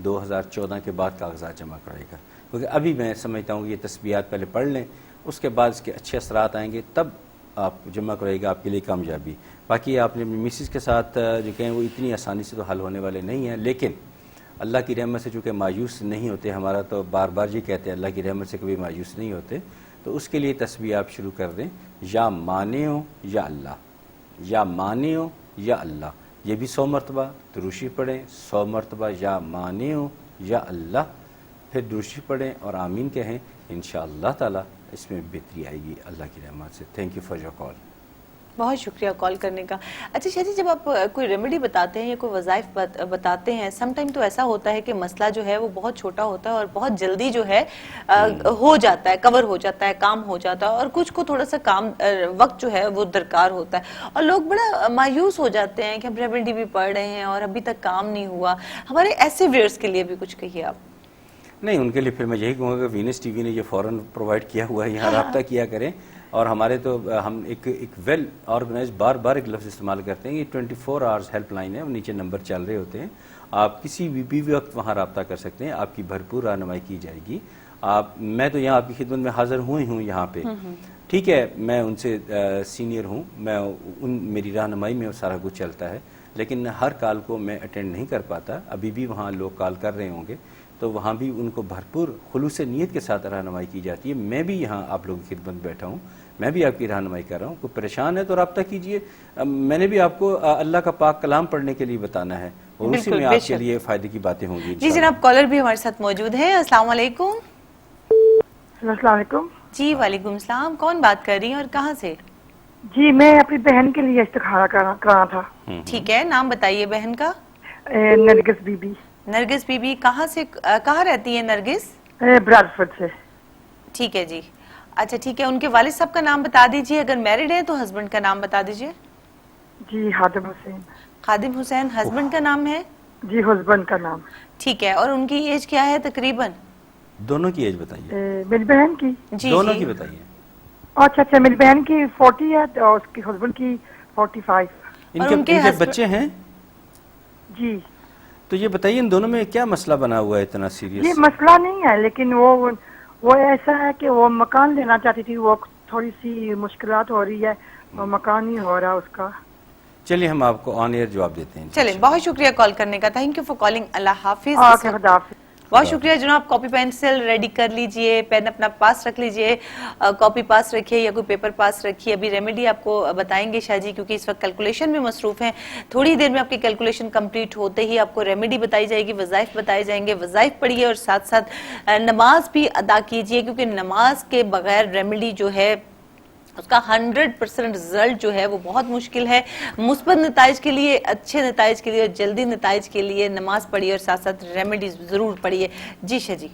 2014 کے بعد کاغذات جمع کروائے گا, کیونکہ ابھی میں سمجھتا ہوں کہ یہ تسبیحات پہلے پڑھ لیں, اس کے بعد اس کے اچھے اثرات آئیں گے, تب آپ جمع کرائے گا, آپ کے لیے کامیابی. باقی آپ نے مسز کے ساتھ جو کہیں وہ اتنی آسانی سے تو حل ہونے والے نہیں ہیں, لیکن اللہ کی رحمت سے چونکہ مایوس نہیں ہوتے, ہمارا تو بار بار یہ کہتے ہیں اللہ کی رحمت سے کبھی مایوس نہیں ہوتے, تو اس کے لیے تسبیح آپ شروع کر دیں, یا مانع یا اللہ, یا مانع یا اللہ. یہ بھی 100 مرتبہ درود شریف پڑھیں, 100 مرتبہ یا مانع یا اللہ, پھر درود شریف پڑھیں اور آمین کہیں. انشاءاللہ تعالی اس میں بہتری آئے گی اللہ کی رحمت سے. Thank you for your call. بہت شکریہ کال کرنے کا. اچھا شاہ جی, جب آپ کوئی ریمیڈی بتاتے ہیں یا کوئی وظائف بتاتے ہیں, سم ٹائم تو ایسا ہوتا ہے کہ مسئلہ جو ہے وہ بہت چھوٹا ہوتا ہے اور بہت جلدی جو ہے ہو جاتا ہے, کور ہو جاتا ہے, کام ہو جاتا ہے, اور کچھ کو تھوڑا سا کام وقت جو ہے وہ درکار ہوتا ہے, اور لوگ بڑا مایوس ہو جاتے ہیں کہ ہم ریمیڈی بھی پڑھ رہے ہیں اور ابھی تک کام نہیں ہوا. ہمارے ایسے ویئرس کے لیے بھی کچھ کہیے آپ. نہیں, ان کے لیے پھر میں یہی کہوں گا کہ وینس ٹی وی نے یہ فوراً پرووائڈ کیا ہوا ہے, یہاں رابطہ کیا کریں. اور ہمارے تو ہم ایک ویل آرگنائز بار ایک لفظ استعمال کرتے ہیں, یہ 24 آورز ہیلپ لائن ہے, نیچے نمبر چل رہے ہوتے ہیں, آپ کسی بھی وقت وہاں رابطہ کر سکتے ہیں, آپ کی بھرپور رہنمائی کی جائے گی. میں تو یہاں آپ کی خدمت میں حاضر ہوں یہاں پہ, ٹھیک ہے, میں ان سے سینئر ہوں, میری رہنمائی میں سارا کچھ چلتا ہے, لیکن ہر کال کو میں اٹینڈ نہیں کر پاتا. ابھی بھی وہاں لوگ کال کر رہے ہوں گے, تو وہاں بھی ان کو بھرپور خلوص نیت کے ساتھ رہنمائی کی جاتی ہے. میں بھی یہاں آپ لوگوں کی خدمت بیٹھا ہوں, میں بھی آپ کی رہنمائی کر رہا ہوں. کوئی پریشان ہے تو رابطہ کیجئے. میں نے بھی آپ کو اللہ کا پاک کلام پڑھنے کے لیے بتانا ہے, اور اسی میں آپ کے لیے فائدے کی باتیں ہوں گی. جی جناب, کالر بھی ہمارے ساتھ موجود ہیں. السلام علیکم. السلام علیکم. جی وعلیکم السلام. کون بات کر رہی ہیں اور کہاں سے؟ جی میں اپنی بہن کے لیے استخارہ کرانا تھا. ٹھیک ہے, نام بتائیے بہن کا. نرگس بی بی. نرگس بی بی کہاں رہتی ہے نرگس؟ برادفورڈ سے. ٹھیک ہے جی. اچھا ٹھیک ہے, ان کے والد صاحب کا نام بتا دیجئے, اگر میرڈ ہیں تو ہسبینڈ کا نام بتا دیجئے. جی خادم حسین. خادم حسین ہسبینڈ کا نام ہے؟ جی ہسبینڈ کا نام. ٹھیک ہے, اور ان کی ایج کیا ہے تقریباً؟ دونوں کی ایج بتائیے. میری بہن کی جی دونوں کی بتائیے. اچھا, میری بہن کی 40 ہے اور اس کی ہسبینڈ کی 45. ان کے بچے ہیں؟ جی. تو یہ بتائیے ان دونوں میں کیا مسئلہ بنا ہوا ہے اتنا سیریس؟ یہ مسئلہ نہیں ہے, لیکن وہ ایسا ہے کہ وہ مکان لینا چاہتی تھی, وہ تھوڑی سی مشکلات ہو رہی ہے, وہ مکان نہیں ہو رہا اس کا. چلیے ہم آپ کو آن ایئر جواب دیتے ہیں. چلیں, بہت شکریہ کال کرنے کا. Thank you for calling. اللہ حافظ. خدا حافظ. بہت شکریہ جناب. کاپی پینسل ریڈی کر لیجئے, پین اپنا پاس رکھ لیجئے, کاپی پاس رکھیے یا کوئی پیپر پاس رکھیے. ابھی ریمیڈی آپ کو بتائیں گے شاہ جی, کیونکہ اس وقت کیلکولیشن میں مصروف ہیں. تھوڑی دیر میں آپ کی کیلکولیشن کمپلیٹ ہوتے ہی آپ کو ریمیڈی بتائی جائے گی, وظائف بتائے جائیں گے. وظائف پڑھیے اور ساتھ ساتھ نماز بھی ادا کیجئے, کیونکہ نماز کے بغیر ریمیڈی جو ہے اس کا 100% رزلٹ جو ہے وہ بہت مشکل ہے. مثبت نتائج کے لیے, اچھے نتائج کے لیے اور جلدی نتائج کے لیے نماز پڑھیے اور ساتھ ساتھ ریمیڈیز ضرور پڑھیے. جی شاہ جی.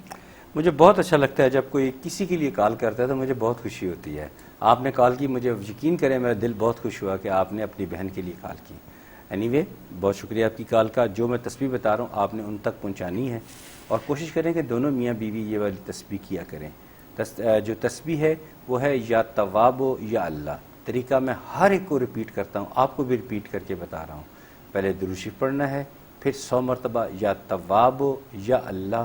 مجھے بہت اچھا لگتا ہے جب کوئی کسی کے لیے کال کرتا ہے تو مجھے بہت خوشی ہوتی ہے. آپ نے کال کی, مجھے یقین کریں میرا دل بہت خوش ہوا کہ آپ نے اپنی بہن کے لیے کال کی. اینی وے, بہت شکریہ آپ کی کال کا. جو میں تسبیح بتا رہا ہوں آپ نے ان تک پہنچانی ہے, اور کوشش کریں کہ دونوں میاں بیوی یہ والی تسبیح کیا کریں. جو تسبیح ہے وہ ہے یا تواب یا اللہ. طریقہ میں ہر ایک کو ریپیٹ کرتا ہوں, آپ کو بھی ریپیٹ کر کے بتا رہا ہوں. پہلے درود شریف پڑھنا ہے, پھر 100 مرتبہ یا تواب یا اللہ,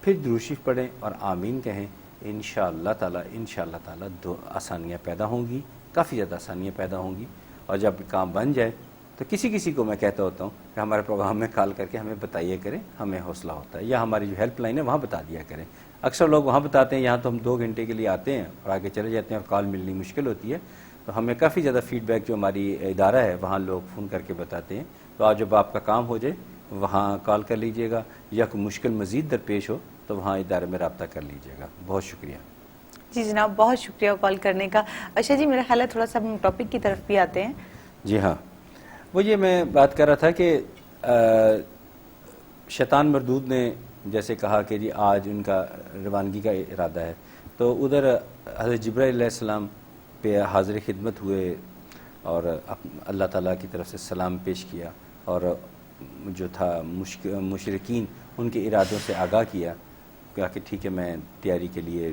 پھر درود شریف پڑھیں اور آمین کہیں. انشاءاللہ تعالی دو آسانیاں پیدا ہوں گی, کافی زیادہ آسانیاں پیدا ہوں گی. اور جب کام بن جائے تو کسی کو میں کہتا ہوتا ہوں کہ ہمارے پروگرام میں کال کر کے ہمیں بتائیے کریں, ہمیں حوصلہ ہوتا ہے. یا ہماری جو ہیلپ لائن ہے وہاں بتا دیا کریں. اکثر لوگ وہاں بتاتے ہیں, یہاں تو ہم 2 گھنٹے کے لیے آتے ہیں اور آگے چلے جاتے ہیں اور کال ملنی مشکل ہوتی ہے. تو ہمیں کافی زیادہ فیڈ بیک جو ہماری ادارہ ہے وہاں لوگ فون کر کے بتاتے ہیں. تو آج جب آپ کا کام ہو جائے وہاں کال کر لیجئے گا, یا کوئی مشکل مزید درپیش ہو تو وہاں ادارے میں رابطہ کر لیجئے گا. بہت شکریہ. جی جناب, بہت شکریہ کال کرنے کا. اچھا جی, میرا خیال ہے تھوڑا سا ہم ٹاپک کی طرف بھی آتے ہیں. جی ہاں, وہ یہ میں بات کر رہا تھا کہ شیطان مردود نے جیسے کہا کہ جی آج ان کا روانگی کا ارادہ ہے, تو ادھر حضرت جبرائیل علیہ السلام پہ حاضر خدمت ہوئے اور اللہ تعالیٰ کی طرف سے سلام پیش کیا, اور جو تھا مشرکین ان کے ارادوں سے آگاہ کیا کہا کہ ٹھیک ہے میں تیاری کے لیے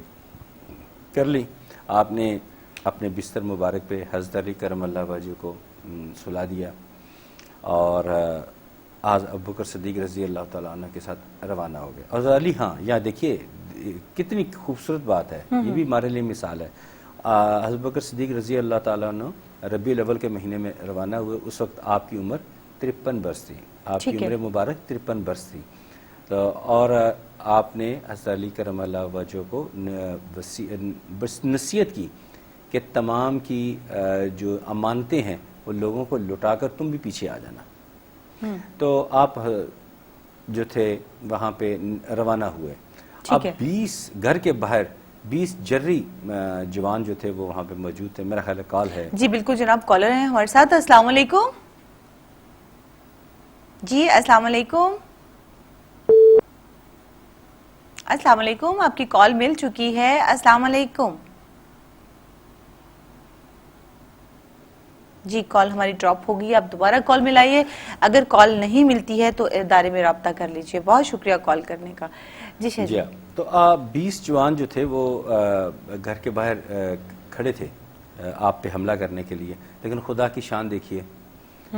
کر لی. آپ نے اپنے بستر مبارک پہ حضرت علی کرم اللہ وجہ کو سلا دیا اور آج ابوبکر صدیق رضی اللہ تعالیٰ عنہ کے ساتھ روانہ ہو گئے. اور علی ہاں یہاں دیکھیے کتنی خوبصورت بات ہے, یہ بھی ہمارے لیے مثال ہے. حضرت ابوبکر صدیق رضی اللہ تعالیٰ عنہ ربیع الاول کے مہینے میں روانہ ہوئے. اس وقت آپ کی عمر 53 برس تھی, آپ کی عمر مبارک 53 برس تھی. تو اور آپ نے حضرت علی کرم اللہ وجہ کو نصیحت کی کہ تمام کی جو امانتیں ہیں وہ لوگوں کو لٹا کر تم بھی پیچھے آ جانا. تو آپ جو تھے وہاں پہ روانہ ہوئے. اب 20 گھر کے باہر 20 جرری جوان جو تھے وہ وہاں پہ موجود تھے. میرا خیال ہے کال ہے. جی بالکل جناب, کالر ہیں ہمارے ساتھ. السلام علیکم. جی السلام علیکم. السلام علیکم, آپ کی کال مل چکی ہے. السلام علیکم. جی کال ہماری ڈراپ ہوگی, آپ دوبارہ کال ملائیے. اگر کال نہیں ملتی ہے تو ادارے میں رابطہ کر لیجئے. بہت شکریہ کال کرنے کا. جی شہزاد. تو 20 جوان جو تھے وہ گھر کے باہر کھڑے تھے آپ پہ حملہ کرنے کے لیے, لیکن خدا کی شان دیکھیے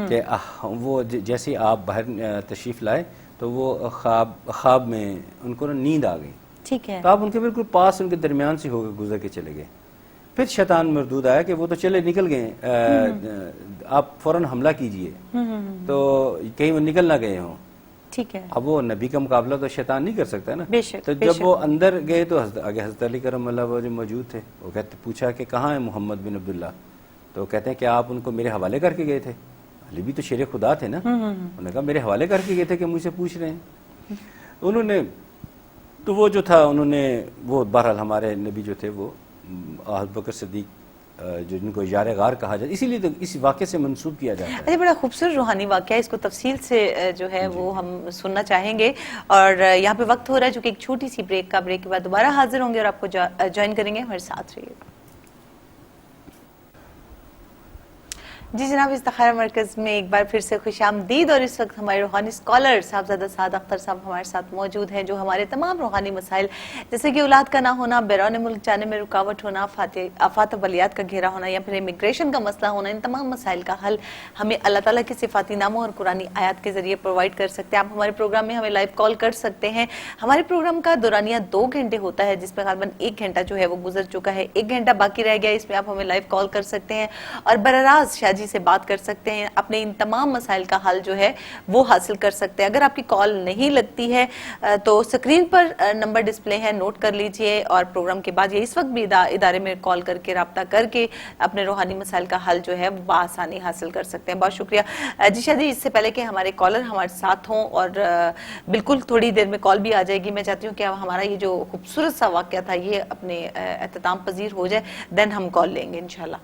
کہ وہ جیسے آپ باہر تشریف لائے تو وہ خواب میں ان کو نیند آ گئی. ٹھیک ہے. تو آپ ان کے بالکل پاس ان کے درمیان سے ہو کے گزر کے چلے گئے. پھر شیطان مردود آیا کہ وہ تو چلے نکل گئے, آپ فوراً حملہ کیجئے, تو کہیں وہ نکل نہ گئے ہوں. ٹھیک ہے. اب وہ نبی کا مقابلہ تو شیطان نہیں کر سکتا نا. بے شک, تو جب وہ اندر گئے تو آگے حضرت علی کرم اللہ وجہ موجود تھے. وہ پوچھا کہ کہاں ہے محمد بن عبداللہ, تو کہتے ہیں کہ آپ ان کو میرے حوالے کر کے گئے تھے. علی بھی تو شیر خدا تھے نا, انہوں نے کہا میرے حوالے کر کے گئے تھے کہ مجھ سے پوچھ رہے ہیں. انہوں نے تو وہ جو تھا انہوں نے وہ بہرحال ہمارے نبی جو تھے وہ ابوبکر صدیق جن کو یار غار کہا جاتا ہے, اسی لیے تو اس واقعے سے منسوب کیا جاتا ہے. بڑا خوبصورت روحانی واقعہ ہے, اس کو تفصیل سے جو ہے وہ ہم سننا چاہیں گے. اور یہاں پہ وقت ہو رہا ہے چونکہ ایک چھوٹی سی بریک کے بعد دوبارہ حاضر ہوں گے اور آپ کو جوائن کریں گے. ہمارے ساتھ رہیے. جی جناب, استخارہ مرکز میں ایک بار پھر سے خوش آمدید. اور اس وقت ہمارے روحانی اسکالر صاحبزادہ سعد اختر صاحب ہمارے ساتھ موجود ہیں, جو ہمارے تمام روحانی مسائل جیسے کہ اولاد کا نہ ہونا, بیرون ملک جانے میں رکاوٹ ہونا, آفات وبلیات کا گھیرا ہونا یا پھر امیگریشن کا مسئلہ ہونا, ان تمام مسائل کا حل ہمیں اللہ تعالیٰ کے صفاتی ناموں اور قرآنی آیات کے ذریعے پرووائڈ کر سکتے ہیں. آپ ہمارے پروگرام میں ہمیں لائیو کال کر سکتے ہیں. ہمارے پروگرام کا دورانیہ 2 گھنٹے ہوتا ہے, جس میں غالباً 1 گھنٹہ جو ہے وہ گزر چکا ہے, 1 گھنٹہ باقی رہ گیا. اس میں آپ ہمیں لائیو کال کر سکتے ہیں اور براہ راست شاہ جی سے بات کر سکتے ہیں, اپنے ان تمام مسائل کا حل جو ہے وہ حاصل کر سکتے ہیں. اگر آپ کی کال نہیں لگتی ہے تو سکرین پر نمبر ڈسپلے ہے, نوٹ کر لیجئے. اور پروگرام کے بعد یا اس وقت بھی ادارے میں کال کر کے رابطہ کر کے اپنے روحانی مسائل کا حل جو ہے بآسانی حاصل کر سکتے ہیں. بہت شکریہ. جی شاہ جی, اس سے پہلے کہ ہمارے کالر ہمارے ساتھ ہوں, اور بالکل تھوڑی دیر میں کال بھی آ جائے گی, میں چاہتی ہوں کہ ہمارا یہ جو خوبصورت سا واقعہ تھا یہ اپنے اختتام پذیر ہو جائے, دین ہم کال لیں گے انشاءاللہ.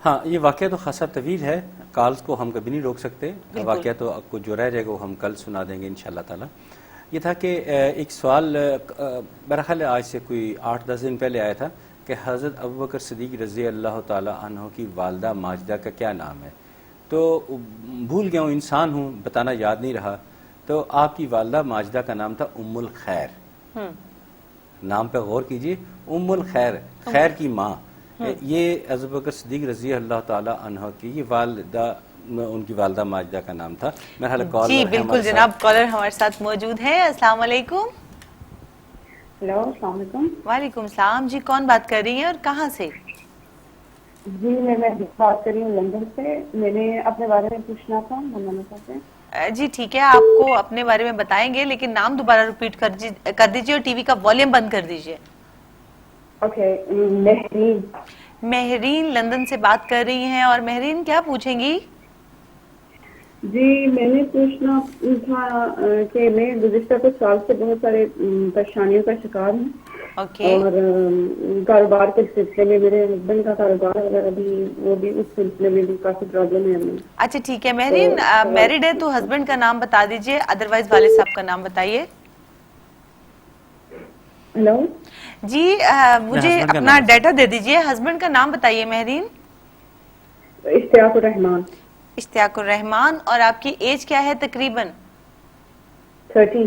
ہاں, یہ واقعہ تو خاصا طویل ہے, کالز کو ہم کبھی نہیں روک سکتے. واقعہ تو آپ کو جو رہ جائے گا وہ ہم کل سنا دیں گے انشاءاللہ تعالی. یہ تھا کہ ایک سوال میرا خیال ہے آج سے کوئی 8-10 دن پہلے آیا تھا کہ حضرت ابوبکر صدیق رضی اللہ تعالی عنہ کی والدہ ماجدہ کا کیا نام ہے. تو بھول گیا ہوں, انسان ہوں, بتانا یاد نہیں رہا. تو آپ کی والدہ ماجدہ کا نام تھا ام الخیر. نام پہ غور کیجئے, ام الخیر, خیر کی ماں. یہ ابوبکر صدیق رضی اللہ تعالی عنہ کی یہ والدہ, ان کی والدہ ماجدہ کا نام تھا. جی بالکل جناب, کالر ہمارے ساتھ موجود ہیں. السلام علیکم. ہیلو, السلام علیکم. وعلیکم السلام. جی کون بات کر رہی ہیں اور کہاں سے؟ جی میں بات کر رہی ہوں لندن سے. میں نے اپنے بارے میں پوچھنا تھا مولانا صاحب سے. جی ٹھیک ہے, آپ کو اپنے بارے میں بتائیں گے, لیکن نام دوبارہ ریپیٹ کر دیجئے اور ٹی وی کا والیوم بند کر دیجئے. اوکے, مہرین. مہرین لندن سے بات کر رہی ہیں, اور مہرین کیا پوچھیں گی؟ جی میں نے پوچھنا تھا کہ میں گزشتہ کچھ سال سے بہت سارے پریشانیوں کا شکار ہوں, اور کاروبار کے سلسلے میں میرے ہسبینڈ کا کاروبار وغیرہ بھی, وہ بھی اس سلسلے میں بھی کافی پرابلم ہے ہمیں. اچھا ٹھیک ہے مہرین, میرڈ ہے تو ہسبینڈ کا نام بتا دیجئے, ادروائز والد صاحب کا نام بتائیے. ہیلو جی, مجھے اپنا ڈیٹا دے دیجئے, ہسبینڈ کا نام بتائیے مہرین. اشتیاق الرحمان. اشتیاق الرحمان. اور آپ کی ایج کیا ہے تقریباً؟ 30.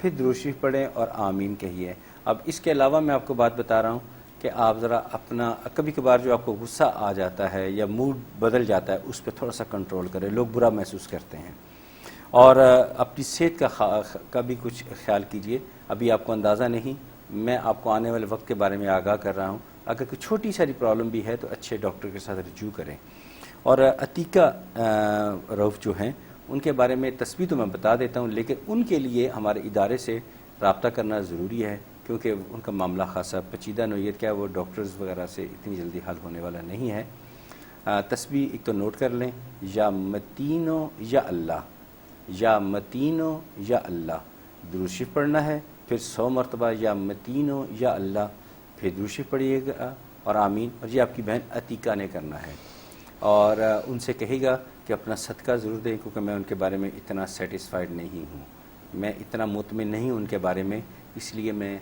پھر درود شریف پڑھیں اور آمین کہیے. اب اس کے علاوہ میں آپ کو بات بتا رہا ہوں کہ آپ ذرا اپنا کبھی کبھار جو آپ کو غصہ آ جاتا ہے یا موڈ بدل جاتا ہے اس پہ تھوڑا سا کنٹرول کریں. لوگ برا محسوس کرتے ہیں. اور اپنی صحت کا بھی کچھ خیال کیجئے. ابھی آپ کو اندازہ نہیں, میں آپ کو آنے والے وقت کے بارے میں آگاہ کر رہا ہوں. اگر کوئی چھوٹی ساری پرابلم بھی ہے تو اچھے ڈاکٹر کے ساتھ رجوع کریں. اور عتیقہ روف جو ہیں ان کے بارے میں تسبیح تو میں بتا دیتا ہوں, لیکن ان کے لیے ہمارے ادارے سے رابطہ کرنا ضروری ہے, کیونکہ ان کا معاملہ خاصا پیچیدہ نوعیت کا ہے. وہ ڈاکٹرز وغیرہ سے اتنی جلدی حل ہونے والا نہیں ہے. تسبیح ایک تو نوٹ کر لیں, یا متینو یا اللہ, یا متینو یا اللہ, درود شریف پڑھنا ہے. پھر 100 مرتبہ یا متینو یا اللہ, پھر درود شریف پڑھیے گا اور آمین. اور یہ آپ کی بہن عتیقہ نے کرنا ہے. اور ان سے کہے گا کہ اپنا صدقہ ضرور دیں, کیونکہ میں ان کے بارے میں اتنا سیٹسفائیڈ نہیں ہوں, میں اتنا مطمئن نہیں ہوں ان کے بارے میں. اس لیے میں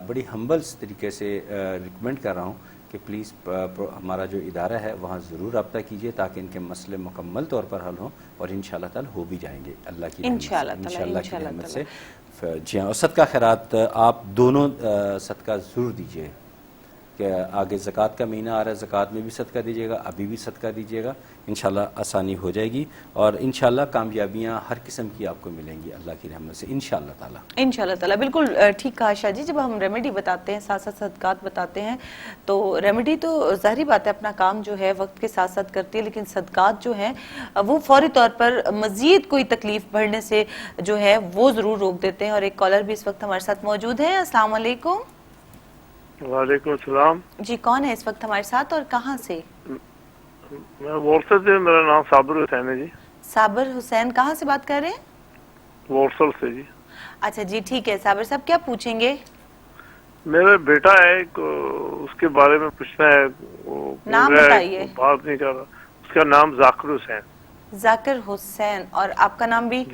بڑی ہمبل طریقے سے ریکمینڈ کر رہا ہوں کہ پلیز ہمارا جو ادارہ ہے وہاں ضرور رابطہ کیجئے تاکہ ان کے مسئلے مکمل طور پر حل ہوں, اور انشاءاللہ تعالی ہو بھی جائیں گے اللہ کی رحمت سے. جی ہاں, اور صدقہ خیرات آپ دونوں صدقہ ضرور دیجئے, کہ آگے زکوٰۃ کا مہینہ آ رہا ہے, زکوٰۃ میں بھی صدقہ دیجیے گا, ابھی بھی صدقہ دیجیے گا. انشاءاللہ آسانی ہو جائے گی اور انشاءاللہ کامیابیاں ہر قسم کی آپ کو ملیں گی اللہ کی رحمت سے انشاءاللہ تعالی. انشاءاللہ تعالی بالکل ٹھیک کہا شاہ جی. جب ہم ریمیڈی بتاتے ہیں ساتھ ساتھ صدقات بتاتے ہیں تو ریمیڈی تو ظاہری بات ہے اپنا کام جو ہے وقت کے ساتھ ساتھ کرتی ہے, لیکن صدقات جو ہیں وہ فوری طور پر مزید کوئی تکلیف بڑھنے سے جو ہے وہ ضرور روک دیتے ہیں. اور ایک کالر بھی اس وقت ہمارے ساتھ موجود ہے. السلام علیکم. وعلیکم السلام. جی کون ہے اس وقت ہمارے ساتھ اور کہاں سے؟ میں وارسل سے, میرا نام صابر حسین ہے جی. صابر حسین کہاں سے بات کر رہے ہیں؟ وارسل سے جی. اچھا جی ٹھیک ہے صابر صاحب, کیا پوچھیں گے؟ میرا بیٹا ہے اس کے بارے میں پوچھنا ہے. نام بتائیے. بات نہیں کر رہا. اس کا نام ذاکر حسین. ذاکر حسین. اور آپ کا نام بھی؟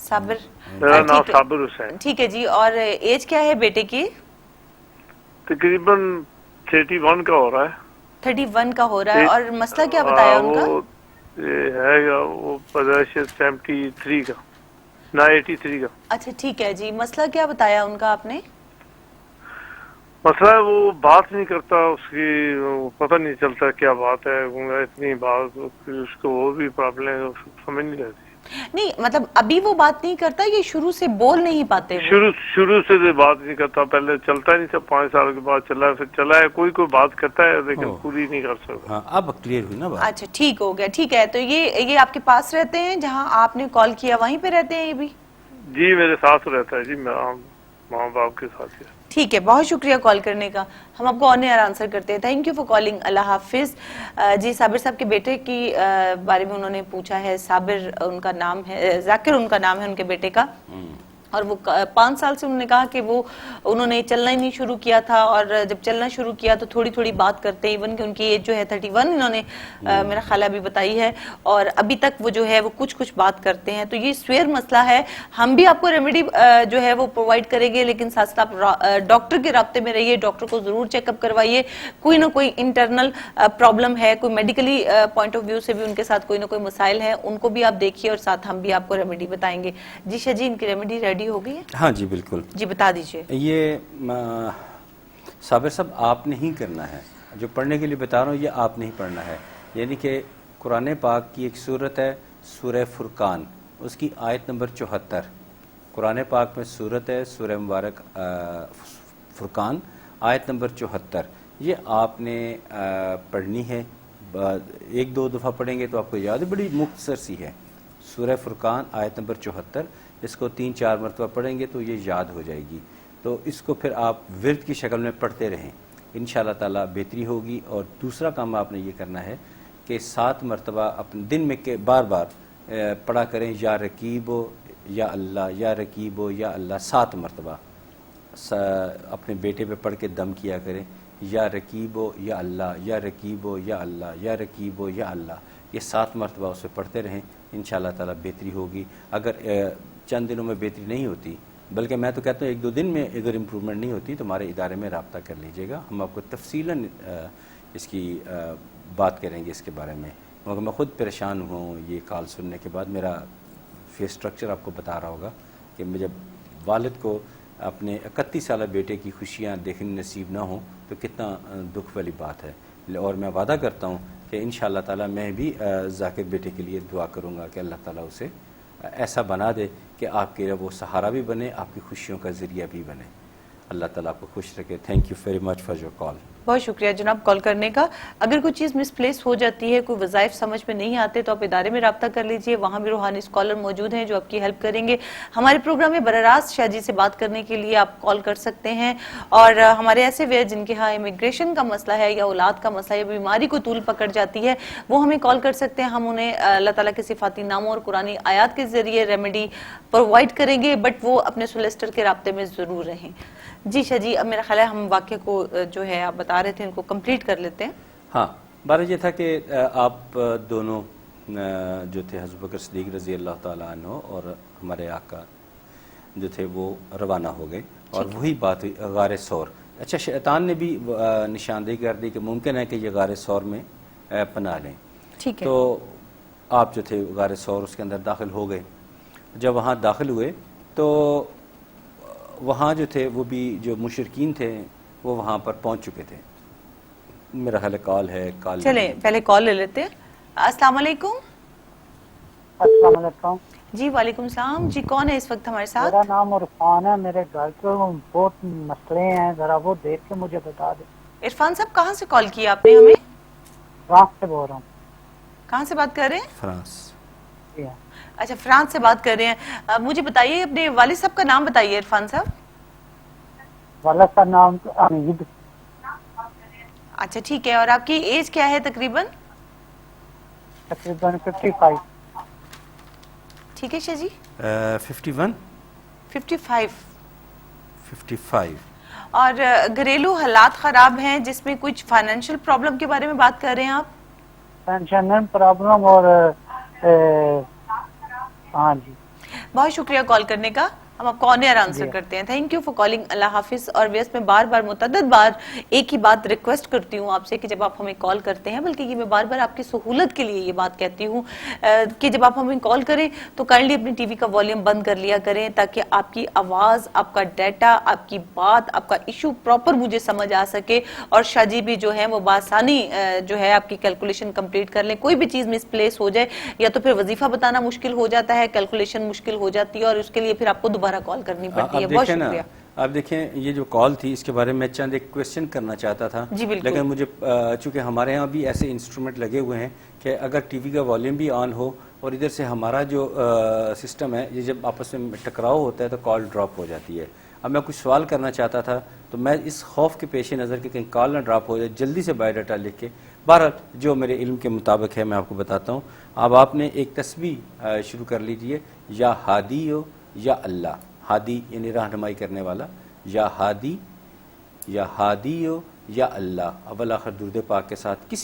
صابر. میرا نام صابر حسین. ٹھیک ہے جی. اور ایج کیا ہے بیٹے کی؟ تقریباً 31 کا ہو رہا ہے. 31 کا ہو رہا ہے. اور مسئلہ کیا بتایا ان کا؟ وہ پیدائش 73 کا, نہ 83 کا. اچھا ٹھیک ہے جی. مسئلہ کیا بتایا ان کا آپ نے؟ مسئلہ ہے وہ بات نہیں کرتا, اس کی پتہ نہیں چلتا کیا بات ہے. اتنی بات اس کو وہ بھی پرابلم سمجھ نہیں رہتی. نہیں مطلب ابھی وہ بات نہیں کرتا, یہ شروع سے بول نہیں پاتے؟ شروع سے بات نہیں کرتا. پہلے چلتا نہیں تھا, 5 سال کے بعد چلا, پھر چلا ہے. کوئی بات کرتا ہے لیکن پوری نہیں کر سکتا. اب کلیئر ہوئی نا بات. اچھا ٹھیک ہو گیا. ٹھیک ہے, تو یہ آپ کے پاس رہتے ہیں جہاں آپ نے کال کیا وہیں پہ رہتے ہیں یہ بھی؟ جی میرے ساتھ رہتا ہے جی, ماں باپ کے ساتھ. ٹھیک ہے, بہت شکریہ کال کرنے کا. ہم آپ کو آن ایئر آنسر کرتے ہیں. Thank you for calling. اللہ حافظ. جی صابر صاحب کے بیٹے کی بارے میں انہوں نے پوچھا ہے. صابر ان کا نام ہے, ذاکر ان کا نام ہے ان کے بیٹے کا. اور وہ 5 سال سے انہوں نے کہا کہ وہ انہوں نے چلنا ہی نہیں شروع کیا تھا, اور جب چلنا شروع کیا تو تھوڑی تھوڑی بات کرتے ہیں. ایون کہ ان کی ایج جو ہے 31 انہوں نے میرا خیال ابھی بتائی ہے, اور ابھی تک وہ جو ہے وہ کچھ بات کرتے ہیں. تو یہ سویر مسئلہ ہے. ہم بھی آپ کو ریمیڈی جو ہے وہ پرووائڈ کریں گے, لیکن ساتھ ساتھ آپ ڈاکٹر کے رابطے میں رہیے. ڈاکٹر کو ضرور چیک اپ کروائیے. کوئی نہ کوئی انٹرنل پرابلم ہے, کوئی میڈیکلی پوائنٹ آف ویو سے بھی ان کے ساتھ کوئی نہ کوئی مسائل ہیں, ان کو بھی آپ دیکھیے, اور ساتھ ہم بھی آپ کو ریمیڈی بتائیں گے. جی شاہ جی ان کی ریمیڈی ریڈی ہو گئی ہے؟ ہاں جی بالکل. جی بتا دیجئے. یہ صابر صاحب آپ نہیں کرنا ہے, جو پڑھنے کے لیے بتا رہا ہوں یہ آپ نہیں پڑھنا ہے. یعنی کہ قرآن پاک کی ایک سورت ہے سورہ فرقان, اس کی آیت نمبر 74. قرآن پاک میں سورت ہے سورہ مبارک فرقان, آیت نمبر 74. یہ آپ نے پڑھنی ہے. 1-2 دفعہ پڑھیں گے تو آپ کو یاد ہے, بڑی مختصر سی ہے. سورہ فرقان آیت نمبر 74, اس کو 3-4 مرتبہ پڑھیں گے تو یہ یاد ہو جائے گی. تو اس کو پھر آپ ورد کی شکل میں پڑھتے رہیں, انشاءاللہ تعالی بہتری ہوگی. اور دوسرا کام آپ نے یہ کرنا ہے کہ 7 مرتبہ اپنے دن میں کہ بار بار پڑھا کریں یا رقیبو یا اللہ, یا رقیبو یا اللہ. 7 مرتبہ اپنے بیٹے پہ پڑھ کے دم کیا کریں, یا رقیبو یا اللہ, یا رقیبو یا اللہ, یا رقیبو یا اللہ. یہ 7 مرتبہ اسے پڑھتے رہیں, انشاءاللہ تعالی بہتری ہوگی. اگر چند دنوں میں بہتری نہیں ہوتی, بلکہ میں تو کہتا ہوں 1-2 دن میں اگر امپرومنٹ نہیں ہوتی تو ہمارے ادارے میں رابطہ کر لیجئے گا. ہم آپ کو تفصیلاً اس کی بات کریں گے اس کے بارے میں. مگر میں خود پریشان ہوں یہ کال سننے کے بعد. میرا فیس سٹرکچر آپ کو بتا رہا ہوگا کہ مجھے والد کو اپنے 31 سالہ بیٹے کی خوشیاں دیکھنی نصیب نہ ہوں تو کتنا دکھ والی بات ہے. اور میں وعدہ کرتا ہوں کہ انشاءاللہ تعالی میں بھی ذاکر بیٹے کے لیے دعا کروں گا کہ اللہ تعالیٰ اسے ایسا بنا دے کہ آپ کے وہ سہارا بھی بنے, آپ کی خوشیوں کا ذریعہ بھی بنے. اللہ تعالیٰ آپ کو خوش رکھے. Thank you very much for your call. بہت شکریہ جناب کال کرنے کا. اگر کوئی چیز مس پلیس ہو جاتی ہے, کوئی وظائف سمجھ میں نہیں آتے, تو آپ ادارے میں رابطہ کر لیجئے, وہاں بھی روحانی اسکالر موجود ہیں جو آپ کی ہیلپ کریں گے. ہمارے پروگرام میں براہ راست شاہ جی سے بات کرنے کے لیے آپ کال کر سکتے ہیں. اور ہمارے ایسے ویئر جن کے ہاں امیگریشن کا مسئلہ ہے یا اولاد کا مسئلہ ہے, بیماری کو طول پکڑ جاتی ہے, وہ ہمیں کال کر سکتے ہیں. ہم انہیں اللہ تعالیٰ کے صفاتی ناموں اور قرآنی آیات کے ذریعے ریمیڈی پرووائڈ کریں گے, بٹ وہ اپنے سولیسٹر کے رابطے میں ضرور رہیں. جی شاہ جی, اب میرا خیال ہے ہم واقعے کو جو ہے آپ بتا رہے تھے ان کو کمپلیٹ کر لیتے ہیں. ہاں, بارہ یہ تھا کہ آپ دونوں جو تھے حضرت بکر صدیق رضی اللہ تعالیٰ عنہ اور ہمارے آقا جو تھے وہ روانہ ہو گئے, اور وہی بات ہوئی غار ثور. اچھا, شیطان نے بھی نشاندہی کر دی کہ ممکن ہے کہ یہ غار ثور میں پناہ لیں. ٹھیک ہے. تو آپ جو تھے غار ثور اس کے اندر داخل ہو گئے. جب وہاں داخل ہوئے تو وہاں جو تھے وہ بھی جو مشرکین تھے وہ وہاں پر پہنچ چکے تھے. میرا خیال کال ہے, کال چلیں پہلے کال لے لیتے ہیں. السلام علیکم. السلام علیکم. جی وعلیکم السلام. جی کون ہے اس وقت ہمارے ساتھ؟ میرا نام عرفان ہے. میرے گھر کے بہت مسئلے ہیں, ذرا وہ دیکھ کے مجھے بتا دیں. عرفان صاحب کہاں سے کال کیا آپ نے ہمیں؟ فرانس سے بول رہا ہوں. کہاں سے بات کر رہے ہیں؟ فرانس. اچھا, فرانس سے بات کر رہے ہیں. مجھے بتائیے اپنے والد صاحب کا نام بتائیے. عرفان صاحب والد کا نام امید. اچھا ٹھیک ہے. اور آپ کی ایج کیا ہے تقریباً؟ تقریباً 55. ٹھیک ہے شاہ جی. 51 55. اور گھریلو حالات خراب ہیں جس میں کچھ فائنینشیل پرابلم کے بارے میں بات کر رہے ہیں آپ؟ فائنینشیل پرابلم اور ہاں جی. بہت شکریہ کال کرنے کا. ہم آپ کو آن ایئر آنسر کرتے ہیں. Thank you for calling. اللہ حافظ. اور ویس میں بار بار متعدد بار ایک ہی بات ریکویسٹ کرتی ہوں آپ سے کہ جب آپ ہمیں کال کرتے ہیں, بلکہ یہ میں بار بار آپ کی سہولت کے لیے یہ بات کہتی ہوں کہ جب آپ ہمیں کال کریں تو کائنڈلی اپنی ٹی وی کا والیوم بند کر لیا کریں, تاکہ آپ کی آواز, آپ کا ڈیٹا, آپ کی بات, آپ کا ایشو پراپر مجھے سمجھ آ سکے, اور شاہ جی بھی جو ہے وہ بآسانی جو ہے آپ کی کیلکولیشن کمپلیٹ کر لیں. کوئی بھی چیز مس پلیس ہو جائے یا تو پھر وظیفہ بتانا مشکل ہو جاتا ہے, کیلکولیشن مشکل ہو جاتی ہے, اور اس کے لیے پھر آپ کو دوبارہ کال کرنی پڑتی ہے. بہت شکریہ. آپ دیکھیں یہ جو کال تھی اس کے بارے میں چند ایک کویسچن کرنا چاہتا تھا, لیکن مجھے چونکہ ہمارے ہاں بھی ایسے انسٹرومنٹ لگے ہوئے ہیں کہ اگر ٹی وی کا والیوم بھی آن ہو اور ادھر سے ہمارا جو سسٹم ہے یہ جب آپس میں ٹکراؤ ہوتا ہے تو کال ڈراپ ہو جاتی ہے. اب میں کچھ سوال کرنا چاہتا تھا تو میں اس خوف کے پیش نظر کہ کہیں کال نہ ڈراپ ہو جائے جلدی سے بایو ڈاٹا لکھ کے, بہرحال جو میرے علم کے مطابق ہے میں آپ کو بتاتا ہوں. اب آپ نے ایک تسبیح شروع کر لیجئے, یا ہادی ہو یا اللہ. ہادی یعنی رہنمائی کرنے والا, یا ہادی, یا ہادی ہو یا اللہ, اول آخر درود پاک کے ساتھ کسی